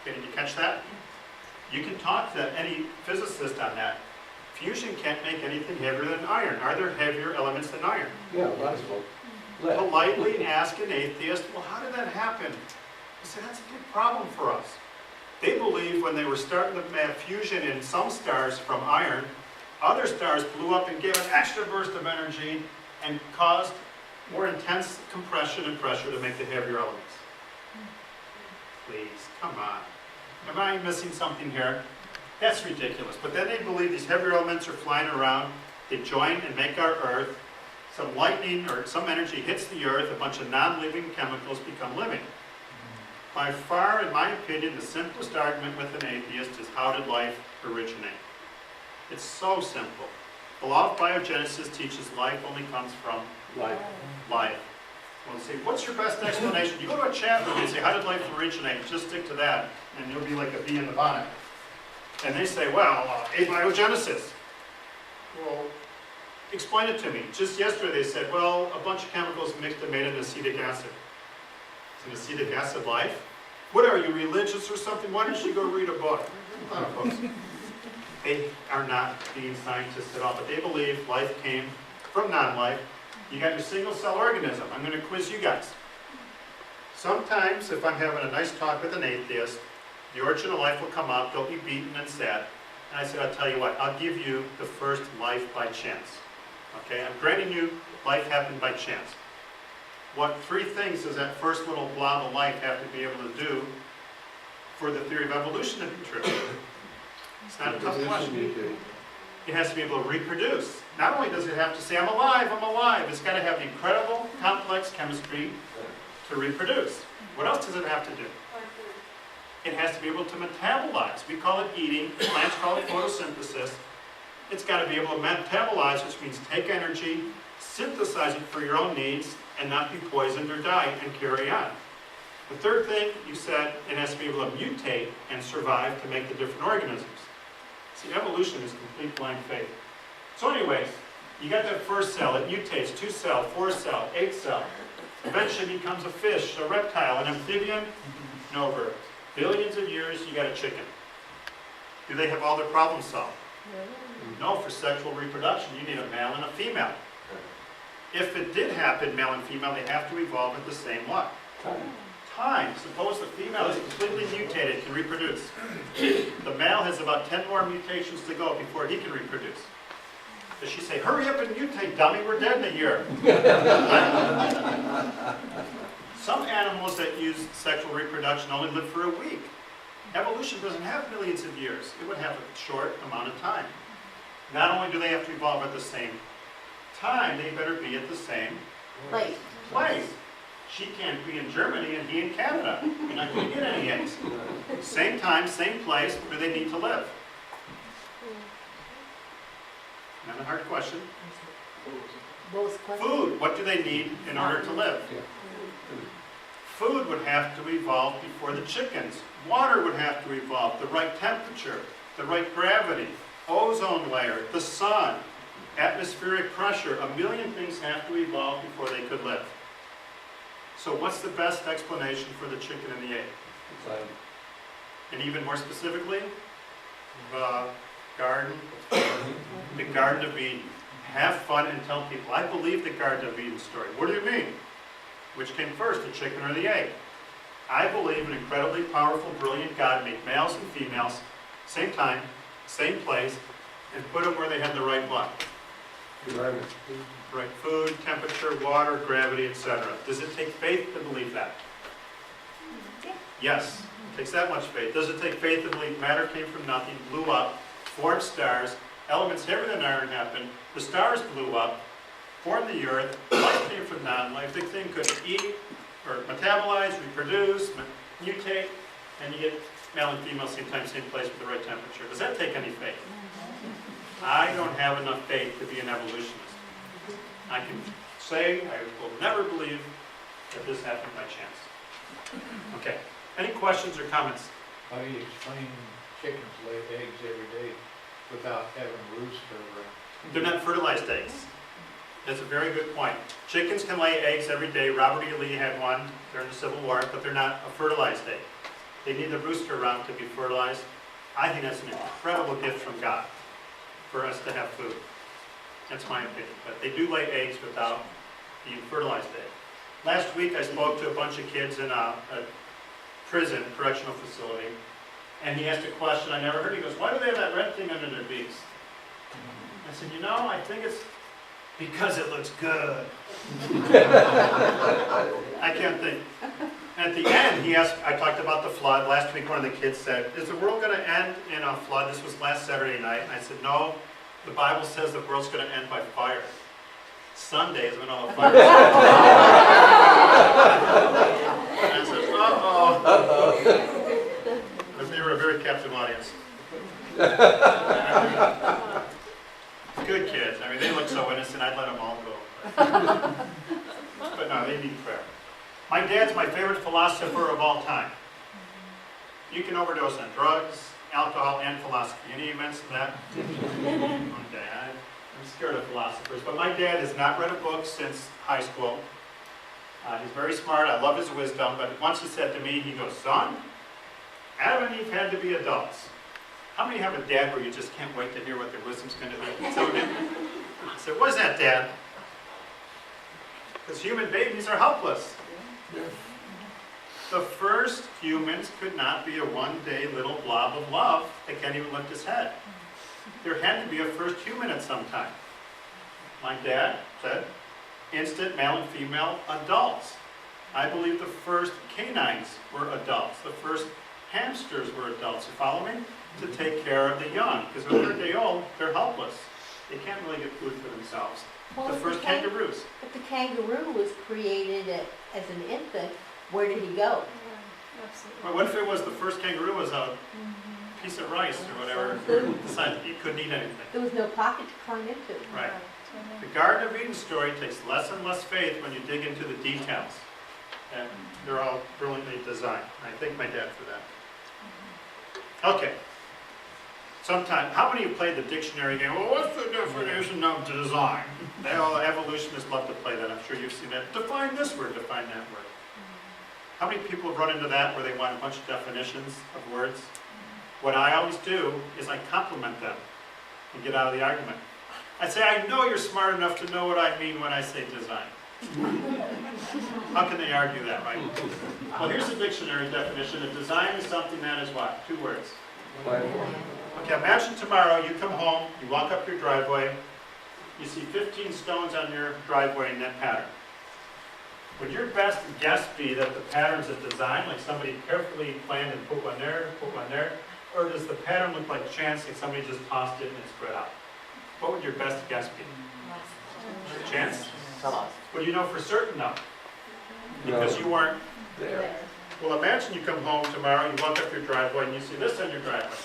Okay, did you catch that? You can talk to any physicist on that. Fusion can't make anything heavier than iron. Are there heavier elements than iron? Yeah, lots of them. Lead. Politely ask an atheist, well, how did that happen? I said, that's a big problem for us. They believe when they were starting to have fusion in some stars from iron, other stars blew up and gave an extra burst of energy and caused more intense compression and pressure to make the heavier elements. Please, come on. Am I missing something here? That's ridiculous. But then they believe these heavier elements are flying around, they join and make our Earth. Some lightning or some energy hits the Earth, a bunch of non-living chemicals become living. By far, in my opinion, the simplest argument with an atheist is how did life originate? It's so simple. The law of biogenesis teaches life only comes from Life. life. Well, say, what's your best explanation? You go to a chat room and say, how did life originate? Just stick to that, and you'll be like a bee in the bonnet. And they say, well, abiogenesis. Well, explain it to me. Just yesterday they said, well, a bunch of chemicals mixed and made an acetic acid. Is an acetic acid life? What are you, religious or something? Why don't you go read a book? Folks, they are not being scientists at all, but they believe life came from non-life. You got your single-cell organism. I'm going to quiz you guys. Sometimes, if I'm having a nice talk with an atheist, the origin of life will come up, they'll be beaten and sad. And I said, I'll tell you what, I'll give you the first life by chance. Okay, I'm granting you life happened by chance. What three things does that first little blob of life have to be able to do for the theory of evolution to be true? It's not a tough question. It has to be able to reproduce. Not only does it have to say, I'm alive, it's got to have the incredible, complex chemistry to reproduce. What else does it have to do? It has to be able to metabolize. We call it eating, plants call it photosynthesis. It's got to be able to metabolize, which means take energy, synthesize it for your own needs, and not be poisoned or die and carry on. The third thing, you said, it has to be able to mutate and survive to make the different organisms. See, evolution is complete blind faith. So anyways, you got that first cell, it mutates, 2-cell, 4-cell, 8-cell. Eventually becomes a fish, a reptile, an amphibian, and over billions of years, you got a chicken. Do they have all their problems solved? No, for sexual reproduction, you need a male and a female. If it did happen, male and female, they have to evolve at the same what? Time. Suppose the female is completely mutated, can reproduce. The male has about 10 more mutations to go before he can reproduce. Does she say, hurry up and mutate, dummy, we're dead in a year? Some animals that use sexual reproduction only live for a week. Evolution doesn't have millions of years. It would have a short amount of time. Not only do they have to evolve at the same time, they better be at the same place. She can't be in Germany and he in Canada. You're not going to get any eggs. Same time, same place, where they need to live. Not a hard question. What was the question? Food. What do they need in order to live? Food would have to evolve before the chickens. Water would have to evolve. The right temperature, the right gravity, ozone layer, the sun, atmospheric pressure. A million things have to evolve before they could live. So what's the best explanation for the chicken and the egg? And even more specifically, the Garden of Eden. Have fun and tell people, I believe the Garden of Eden story. What do you mean? Which came first, the chicken or the egg? I believe an incredibly powerful, brilliant God made males and females, same time, same place, and put them where they had the right what? Right food, temperature, water, gravity, etc. Does it take faith to believe that? Yes, it takes that much faith. Does it take faith to believe matter came from nothing, blew up, formed stars, elements heavier than iron happened, the stars blew up, formed the earth, life came from non-life, the thing could eat, or metabolize, reproduce, mutate, and you get male and female same time, same place with the right temperature. Does that take any faith? I don't have enough faith to be an evolutionist. I can say I will never believe that this happened by chance. Okay, any questions or comments? How do you explain chickens lay eggs every day without having a rooster around? They're not fertilized eggs. That's a very good point. Chickens can lay eggs every day. Robert E. Lee had one during the Civil War, but they're not a fertilized egg. They need the rooster around to be fertilized. I think that's an incredible gift from God for us to have food. That's my opinion. But they do lay eggs without being fertilized egg. Last week I spoke to a bunch of kids in a prison, correctional facility, and he asked a question I never heard. He goes, why do they have that red thing under their beaks? I said, you know, I think it's Because it looks good. I can't think. At the end, he asked, I talked about the flood. Last week, one of the kids said, is the world going to end in a flood? This was last Saturday night. And I said, no, the Bible says the world's going to end by fire. Sunday is when all the fire. And I said, uh-oh. But they were a very captive audience. Good kids. I mean, they look so innocent. I'd let them all go. But no, they need prayer. My dad's my favorite philosopher of all time. You can overdose on drugs, alcohol, and philosophy. Any amends to that? Okay, I'm scared of philosophers. But my dad has not read a book since high school. He's very smart. I love his wisdom. But once he said to me, he goes, son, Adam and Eve had to be adults. How many have a dad where you just can't wait to hear what their wisdom's going to be? So I said, what is that, Dad? Because human babies are helpless. The first humans could not be a one-day little blob of love that can't even lift his head. There had to be a first human at some time. My dad said, instant male and female adults. I believe the first canines were adults. The first hamsters were adults. You follow me? To take care of the young. Because when they're a day old, they're helpless. They can't really get food for themselves. Well, The if first kang- kangaroos. If the kangaroo was created as an infant, where did he go? Yeah, absolutely. Well, what if it was the first kangaroo was a piece of rice or whatever, decided he couldn't eat anything? There was no pocket to climb into. Right. The Garden of Eden story takes less and less faith when you dig into the details. And they're all brilliantly designed. I thank my dad for that. Okay. How many of you played the dictionary game? Well, what's the definition of design? All evolutionists love to play that. I'm sure you've seen that. Define this word, define that word. How many people have run into that where they want a bunch of definitions of words? What I always do is I compliment them and get out of the argument. I say, I know you're smart enough to know what I mean when I say design. How can they argue that, right? Well, here's the dictionary definition. A design is something that is what? 2 words. Okay, imagine tomorrow you come home, you walk up your driveway, you see 15 stones on your driveway in that pattern. Would your best guess be that the pattern's a design, like somebody carefully planned and put one there, or does the pattern look like chance, like somebody just tossed it and it spread out? What would your best guess be? Chance? Would you know for certain? No. Because you weren't There. Well, imagine you come home tomorrow, you walk up your driveway, and you see this on your driveway.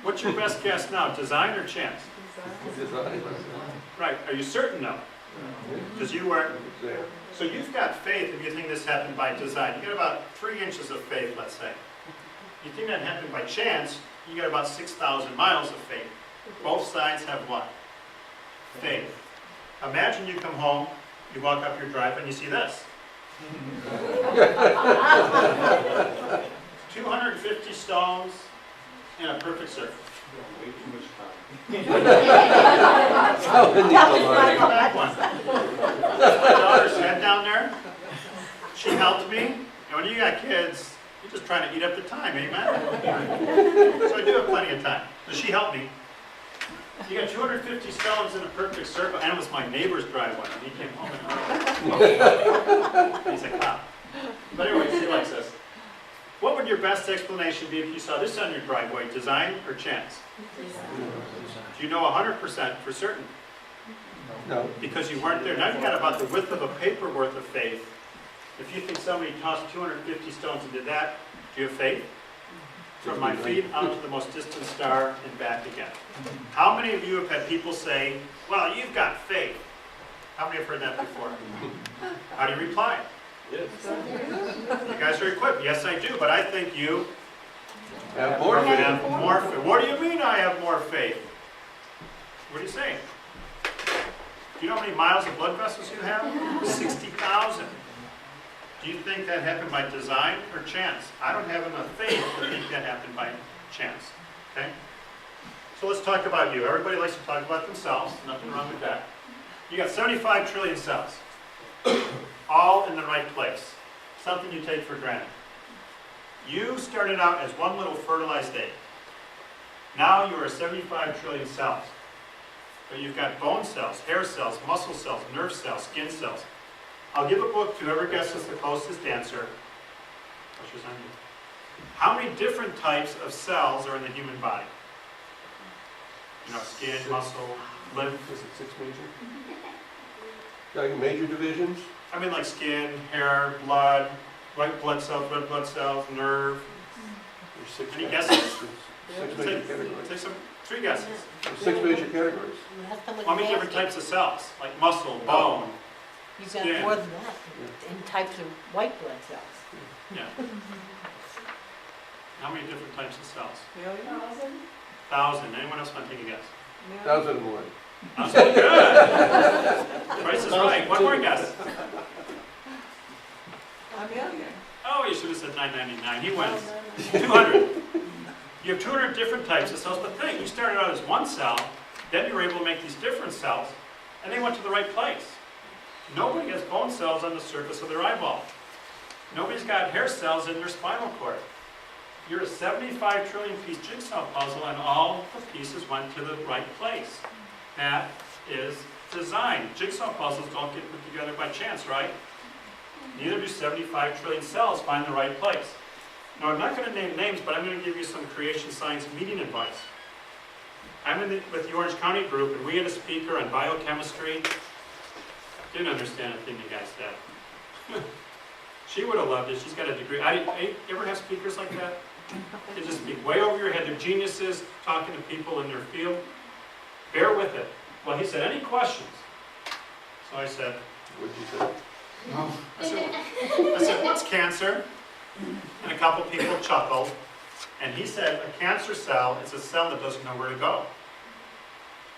What's your best guess now, design or chance? Design. Right, are you certain now? Because you weren't. There. So you've got faith if you think this happened by design. You got about 3 inches of faith, let's say. You think that happened by chance, you got about 6,000 miles of faith. Both sides have what? Faith. Imagine you come home, you walk up your driveway, and you see this. 250 stones in a perfect circle. Way too much time. How many Take are back one. My daughter sat down there. She helped me. And when you got kids, you're just trying to eat up the time, amen? So I do have plenty of time. So she helped me. You got 250 stones in a perfect circle, and it was my neighbor's driveway. And he came home and he's a cop. But anyway, he likes this. What would your best explanation be if you saw this on your driveway, design or chance? Do you know 100% for certain? No. Because you weren't there. Now you got about the width of a paper worth of faith. If you think somebody tossed 250 stones and did that, do you have faith? From my feet out to the most distant star and back again. How many of you have had people say, well, you've got faith? How many have heard that before? How do you reply? Yes. You guys are equipped. Yes, I do, but I think you Have more faith. have more faith. What do you mean I have more faith? What do you say? Do you know how many miles of blood vessels you have? 60,000. Do you think that happened by design or chance? I don't have enough faith to think that happened by chance. Okay? So let's talk about you. Everybody likes to talk about themselves. Nothing wrong with that. You got 75 trillion cells. All in the right place. Something you take for granted. You started out as one little fertilized egg. Now you are 75 trillion cells. But you've got bone cells, hair cells, muscle cells, nerve cells, skin cells. I'll give a book to whoever guesses the closest answer. What's yours on you? How many different types of cells are in the human body? You know, skin, muscle, lymph. Is it 6 major? Like major divisions? I mean, like skin, hair, blood, white blood cells, red blood cells, nerve. There's 6 Any categories. guesses? 6 major categories. Take some, 3 guesses. There's 6 major categories. That's how much How many different nasty- types of cells? Like muscle, bone. You've got skin? more than that, in types of white blood cells. Yeah. How many different types of cells? Really? 1,000. Anyone else want to take a guess? 1,001. That's so good. Price is right. One more guess. A million. Oh, you should have said 999. He wins. 200. You have 200 different types of cells, but think, you started out as one cell, then you were able to make these different cells, and they went to the right place. Nobody has bone cells on the surface of their eyeball. Nobody's got hair cells in their spinal cord. You're a 75 trillion piece jigsaw puzzle, and all the pieces went to the right place. That is design. Jigsaw puzzles don't get put together by chance, right? Neither do 75 trillion cells find the right place. Now, I'm not going to name names, but I'm going to give you some creation science meeting advice. I'm with the Orange County group, and we had a speaker on biochemistry. Didn't understand a thing you guys said. She would have loved it. She's got a degree. You ever have speakers like that? They just speak way over your head. They're geniuses talking to people in their field. Bear with it. Well, he said, any questions? So I said, What'd you say? I said, what's cancer? And a couple people chuckled. And he said, a cancer cell is a cell that doesn't know where to go.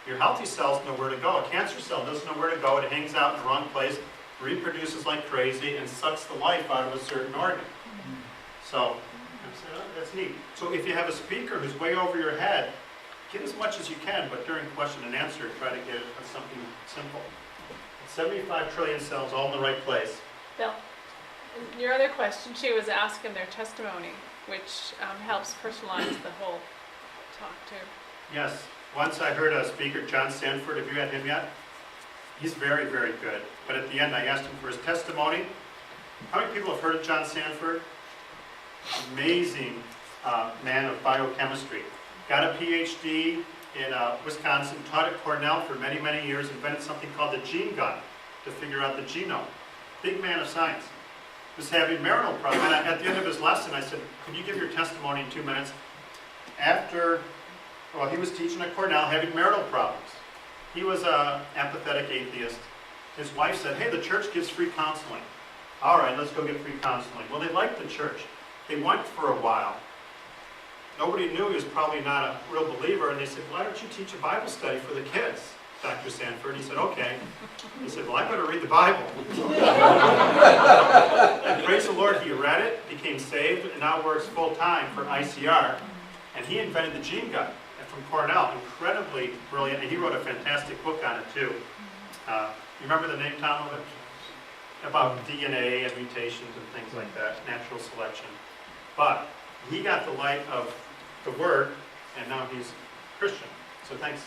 Your healthy cells know where to go. A cancer cell doesn't know where to go. It hangs out in the wrong place, reproduces like crazy, and sucks the life out of a certain organ. So, I said, oh, that's neat. So if you have a speaker who's way over your head, get as much as you can, but during question and answer, try to get something simple. 75 trillion cells all in the right place. Bill, your other question, she was asking their testimony, which helps personalize the whole talk too. Yes. Once I heard a speaker, John Sanford. Have you had him yet? He's very, very good. But at the end, I asked him for his testimony. How many people have heard of John Sanford? Amazing man of biochemistry. Got a PhD in Wisconsin, taught at Cornell for many, many years, invented something called the gene gun to figure out the genome. Big man of science. Was having marital problems. And at the end of his lesson, I said, could you give your testimony in 2 minutes? He was teaching at Cornell, having marital problems. He was an apathetic atheist. His wife said, hey, the church gives free counseling. All right, let's go get free counseling. Well, they liked the church. They went for a while. Nobody knew he was probably not a real believer, and they said, why don't you teach a Bible study for the kids, Dr. Sanford? He said, okay. He said, well, I better read the Bible. And praise the Lord, he read it, became saved, and now works full-time for ICR. And he invented the gene gun from Cornell, incredibly brilliant, and he wrote a fantastic book on it too. You remember the name, Tom, of it? About DNA and mutations and things like that, natural selection. But he got the light of the Word, and now he's Christian. So thanks.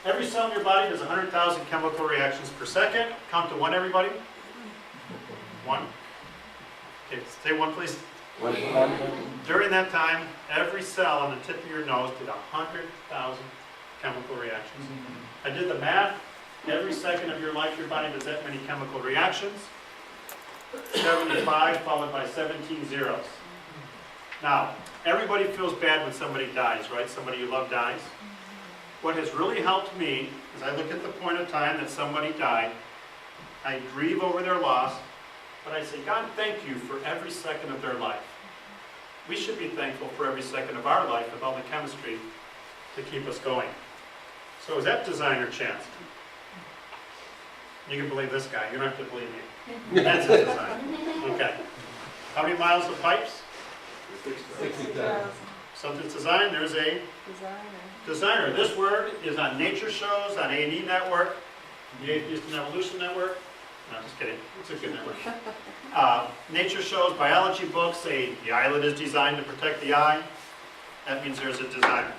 Every cell in your body does 100,000 chemical reactions per second. Count to 1, everybody. 1. Okay, say 1, please. During that time, every cell on the tip of your nose did 100,000 chemical reactions. I did the math. Every second of your life, your body does that many chemical reactions. 75 followed by 17 zeros. Now, everybody feels bad when somebody dies, right? Somebody you love dies. What has really helped me is I look at the point of time that somebody died. I grieve over their loss. But I say, God, thank you for every second of their life. We should be thankful for every second of our life with all the chemistry to keep us going. So is that design or chance? You can believe this guy. You don't have to believe me. That's his design. Okay. How many miles of pipes? 60,000. Something's designed. There's a designer. This word is on nature shows, on A&E Network, the Atheist and Evolution Network. No, just kidding. It's a good network. Nature shows, biology books say the eyelid is designed to protect the eye. That means there's a designer.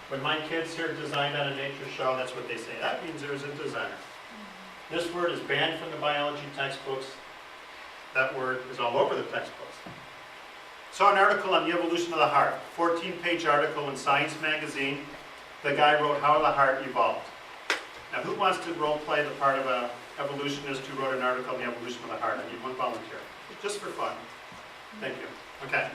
When my kids hear designed on a nature show, that's what they say. That means there's a designer. This word is banned from the biology textbooks. That word is all over the textbooks. Saw an article on the evolution of the heart, 14-page article in Science magazine. The guy wrote how the heart evolved. Now, who wants to role play the part of an evolutionist who wrote an article on the evolution of the heart? I need one volunteer, just for fun. Thank you. Okay.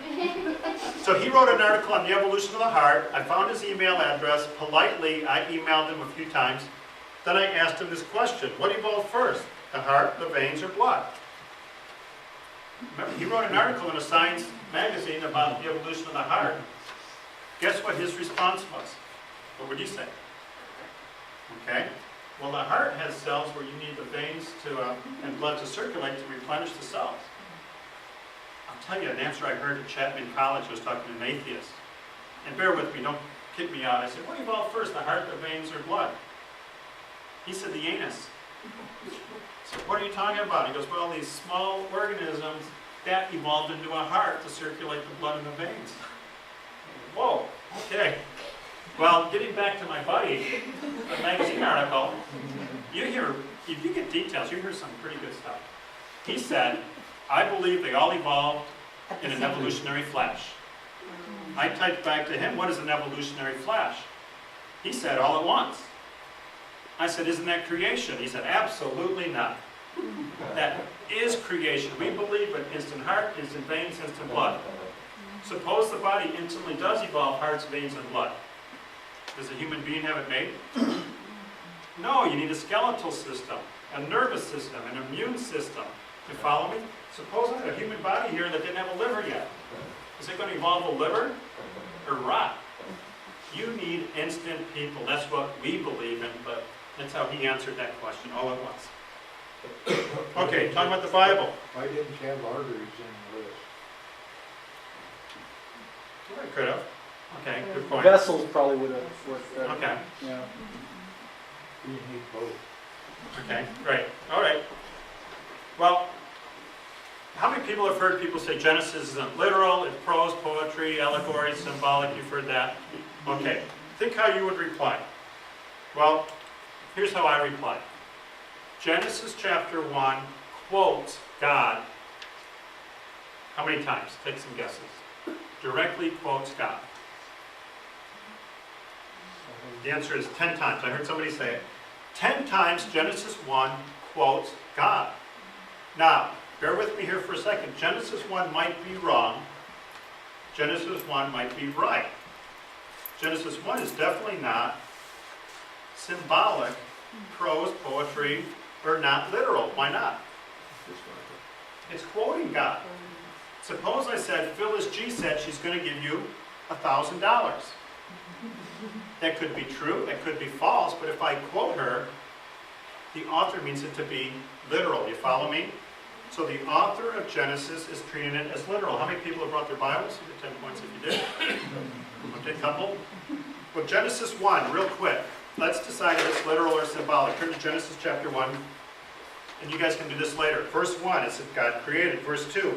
So he wrote an article on the evolution of the heart. I found his email address. Politely, I emailed him a few times. Then I asked him this question: what evolved first, the heart, the veins, or blood? Remember, he wrote an article in a Science magazine about the evolution of the heart. Guess what his response was? What would you say? Okay. Well, the heart has cells where you need the veins and blood to circulate to replenish the cells. I'll tell you an answer I heard at Chapman College. I was talking to an atheist. And bear with me, don't kick me out. I said, what evolved first, the heart, the veins, or blood? He said, the anus. So what are you talking about? He goes, well, these small organisms, that evolved into a heart to circulate the blood in the veins. Whoa, okay. Well, getting back to my buddy, the magazine article, if you get details, you hear some pretty good stuff. He said, I believe they all evolved in an evolutionary flash. I typed back to him, what is an evolutionary flash? He said, all at once. I said, isn't that creation? He said, absolutely not. That is creation. We believe in instant heart, instant veins, instant blood. Suppose the body instantly does evolve hearts, veins, and blood. Does a human being have it made? No, you need a skeletal system, a nervous system, an immune system. You follow me? Suppose I had a human body here that didn't have a liver yet. Is it going to evolve a liver or rot? You need instant people. That's what we believe in, but that's how he answered that question all at once. Okay, talking about the Bible. Why didn't you have arteries in the list? Well, I could have. Okay, good point. Vessels probably would have worked better. Okay, Yeah. You need both. okay, great. All right. Well, how many people have heard people say Genesis isn't literal, it's prose, poetry, allegory, symbolic? You've heard that? Okay. Think how you would reply. Well, here's how I reply. Genesis chapter 1 quotes God. How many times? Take some guesses. Directly quotes God. The answer is 10 times. I heard somebody say it. 10 times Genesis 1 quotes God. Now, bear with me here for a second. Genesis 1 might be wrong. Genesis 1 might be right. Genesis 1 is definitely not symbolic, prose, poetry, or not literal. Why not? It's quoting God. Suppose I said, Phyllis G said she's going to give you $1,000. That could be true, that could be false, but if I quote her, the author means it to be literal. You follow me? So the author of Genesis is treating it as literal. How many people have brought their Bibles? You get 10 points if you did. Okay, couple. Well, Genesis 1, real quick. Let's decide if it's literal or symbolic. Turn to Genesis chapter 1, and you guys can do this later. Verse 1, it said God created. Verse 2,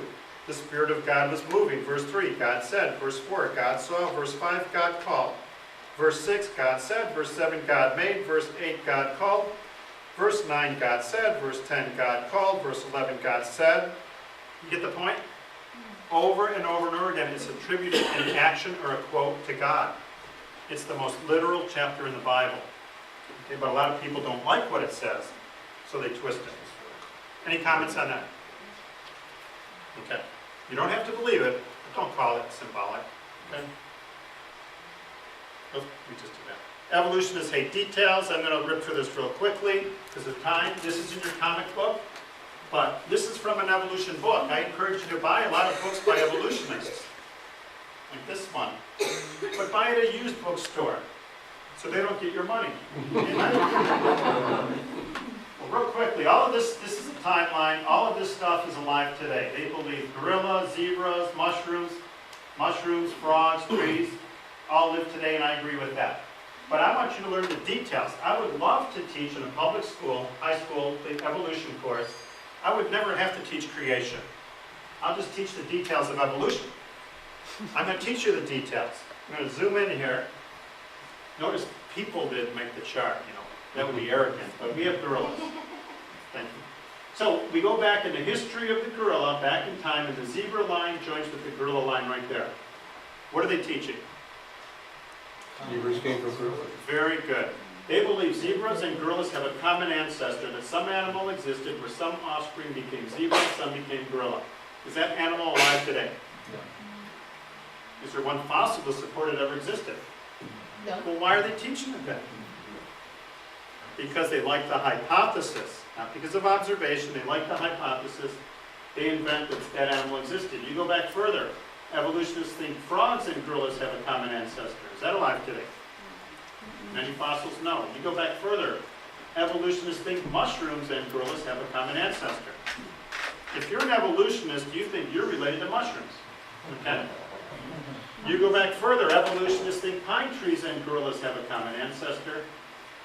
the Spirit of God was moving. Verse 3, God said. Verse 4, God saw. Verse 5, God called. Verse 6, God said. Verse 7, God made. Verse 8, God called. Verse 9, God said. Verse 10, God called. Verse 11, God said. You get the point? Over and over and over again, it's attributed an action or a quote to God. It's the most literal chapter in the Bible. Okay, but a lot of people don't like what it says, so they twist it. Any comments on that? Okay. You don't have to believe it, but don't call it symbolic. Okay? Oh, we just did that. Evolutionists hate details. I'm going to rip through this real quickly because of time. This is in your comic book, but this is from an evolution book. I encourage you to buy a lot of books by evolutionists, like this one. But buy it at a used bookstore so they don't get your money. Well, real quickly, all of this is a timeline. All of this stuff is alive today. They believe gorillas, zebras, mushrooms, frogs, trees, all live today, and I agree with that. But I want you to learn the details. I would love to teach in a public school, high school, the evolution course. I would never have to teach creation. I'll just teach the details of evolution. I'm going to teach you the details. I'm going to zoom in here. Notice people didn't make the chart, you know, that would be arrogant, but we have gorillas. Thank you. So we go back in the history of the gorilla, back in time, and the zebra line joins with the gorilla line right there. What are they teaching? Zebras came from gorillas. Very good. They believe zebras and gorillas have a common ancestor, that some animal existed where some offspring became zebra, some became gorilla. Is that animal alive today? Is there one fossil to support it ever existed? No. Well, why are they teaching it then? Because they like the hypothesis, not because of observation, they like the hypothesis. They invent that that animal existed. You go back further, evolutionists think frogs and gorillas have a common ancestor. Is that alive today? Many fossils, no. You go back further, evolutionists think mushrooms and gorillas have a common ancestor. If you're an evolutionist, you think you're related to mushrooms. Okay? You go back further, evolutionists think pine trees and gorillas have a common ancestor.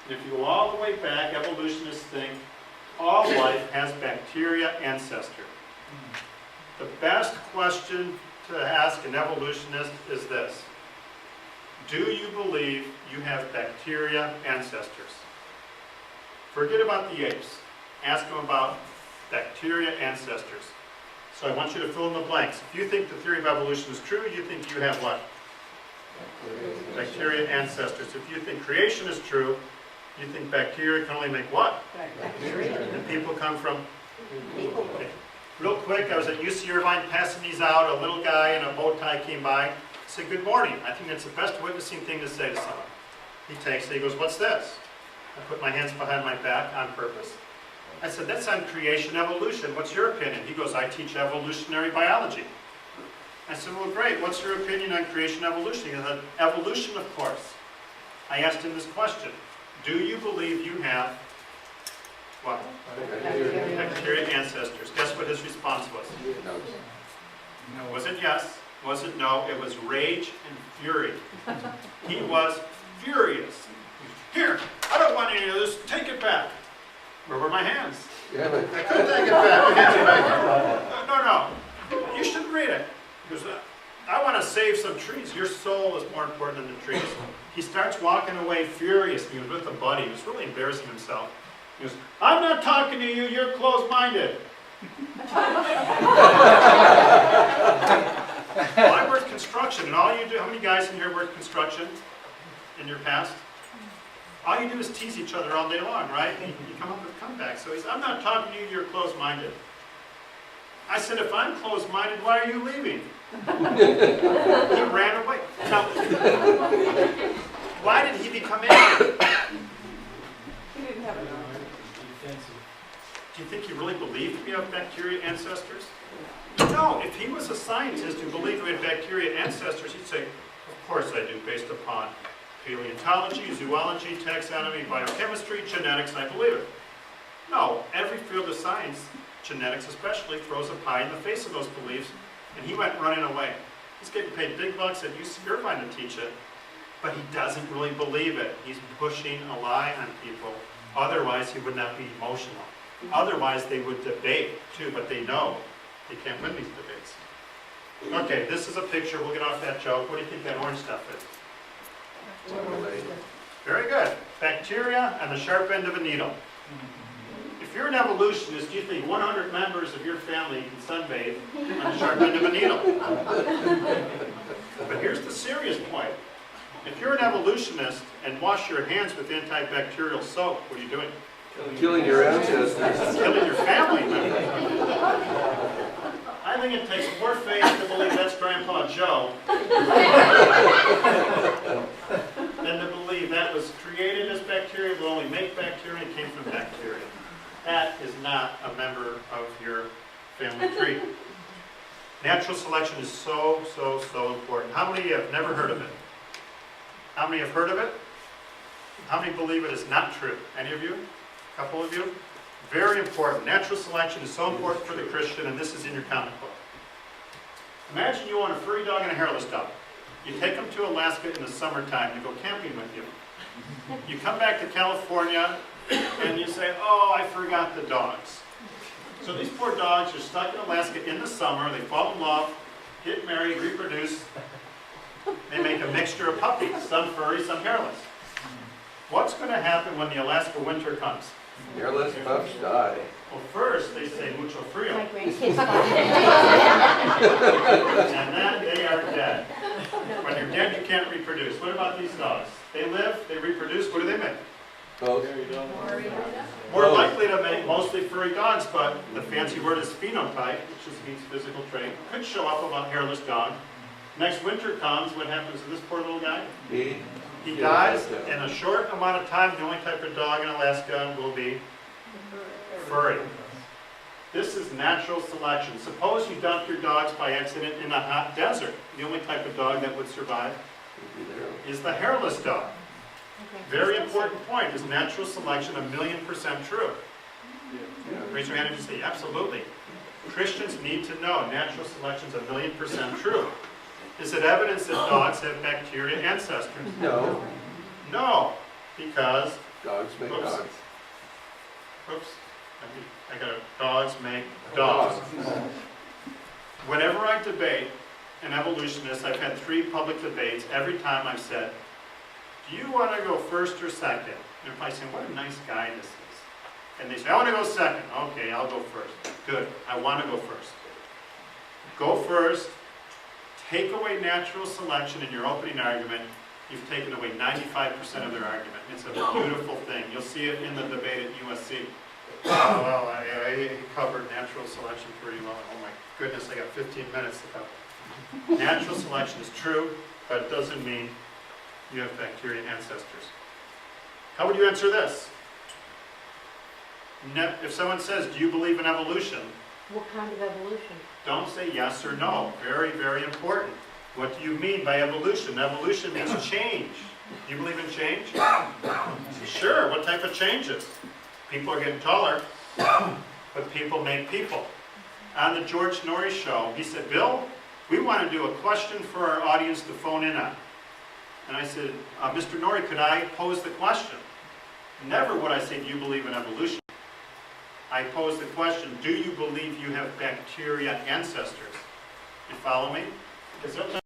And if you go all the way back, evolutionists think all life has bacteria ancestor. The best question to ask an evolutionist is this: do you believe you have bacteria ancestors? Forget about the apes. Ask them about bacteria ancestors. So I want you to fill in the blanks. If you think the theory of evolution is true, you think you have what? Bacteria ancestors. If you think creation is true, you think bacteria can only make what? Bacteria. And people come from? People. Okay. Real quick, I was at UC Irvine passing these out. A little guy in a bow tie came by. I said, "Good morning." I think that's the best witnessing thing to say to someone. He takes it. He goes, "What's this?" I put my hands behind my back on purpose. I said, "That's on creation evolution. What's your opinion?" He goes, "I teach evolutionary biology." I said, "Well, great. What's your opinion on creation evolution?" He said, "Evolution, of course." I asked him this question: do you believe you have what? Bacteria ancestors. Guess what his response was? No. Was it yes? Was it no? It was rage and fury. He was furious. "Here, I don't want any of this. Take it back." Where were my hands? Yeah, but I couldn't take it back. Hands are back. No. You should read it. He goes, "I want to save some trees. Your soul is more important than the trees." He starts walking away furious. He was with a buddy. He was really embarrassing himself. He goes, "I'm not talking to you. You're closed-minded." Well, I worked construction, and all you do, how many guys in here worked construction in your past? All you do is tease each other all day long, right? You come up with comebacks. So he said, "I'm not talking to you, you're closed-minded." I said, "If I'm closed-minded, why are you leaving?" He ran away. Now, why did he become angry? He didn't have enough. Do you think he really believed we have bacteria ancestors? No, if he was a scientist who believed we had bacteria ancestors, he'd say, "Of course I do, based upon paleontology, zoology, taxonomy, biochemistry, genetics, I believe it." No, every field of science, genetics especially, throws a pie in the face of those beliefs, and he went running away. He's getting paid big bucks at UC Irvine to teach it, but he doesn't really believe it. He's pushing a lie on people. Otherwise, he would not be emotional. Otherwise, they would debate too, but they know they can't win these debates. Okay, this is a picture. We'll get off that joke. What do you think that orange stuff is? Very good. Bacteria on the sharp end of a needle. If you're an evolutionist, you think 100 members of your family can sunbathe on the sharp end of a needle. But here's the serious point. If you're an evolutionist and wash your hands with antibacterial soap, what are you doing? killing your ancestors. Killing your family members. I think it takes more faith to believe that's Grandpa Joe than to believe that was created as bacteria, will only make bacteria, and came from bacteria. That is not a member of your family tree. Natural selection is so, so, so important. How many have never heard of it? How many have heard of it? How many believe it is not true? Any of you? A couple of you? Very important. Natural selection is so important for the Christian, and this is in your comic book. Imagine you own a furry dog and a hairless dog. You take them to Alaska in the summertime. You go camping with you. You come back to California, and you say, "Oh, I forgot the dogs." So these poor dogs are stuck in Alaska in the summer. They fall in love, get married, reproduce. They make a mixture of puppies, some furry, some hairless. What's going to happen when the Alaska winter comes? Hairless pups die. Well, first, they say mucho frio, My grandkids. and then they are dead. When you're dead, you can't reproduce. What about these dogs? They live, they reproduce, what do they make? Both. More likely to make mostly furry dogs, but the fancy word is phenotype, which just means physical trait, could show up of a hairless dog. Next winter comes, what happens to this poor little guy? He dies in a short amount of time. The only type of dog in Alaska will be furry. This is natural selection. Suppose you dump your dogs by accident in a hot desert. The only type of dog that would survive is the hairless dog. Very important point. Is natural selection 1,000,000% true? Raise your hand if you say absolutely. Christians need to know natural selection is 1,000,000% true. Is it evidence that dogs have bacteria ancestors? No, No, because, dogs make Oops. dogs. oops, I got it. Dogs make dogs. Whenever I debate an evolutionist, I've had 3 public debates. Every time I've said, do you want to go first or second? And if I say, what a nice guy this is. And they say, I want to go second. Okay, I'll go first. Good, I want to go first. Go first. Take away natural selection in your opening argument. You've taken away 95% of their argument. It's a beautiful thing. You'll see it in the debate at USC. Oh, well, I covered natural selection pretty well. Oh my goodness, I got 15 minutes to cover. Natural selection is true, but it doesn't mean you have bacteria ancestors. How would you answer this? If someone says, do you believe in evolution? What kind of evolution? Don't say yes or no. Very, very important. What do you mean by evolution? Evolution means change. You believe in change? Sure. What type of changes? People are getting taller, but people make people. On the George Norrie show, he said, Bill, we want to do a question for our audience to phone in on. And I said, Mr. Norrie, could I pose the question? Never would I say, do you believe in evolution? I pose the question, do you believe you have bacteria ancestors? You follow me? Because they'll tell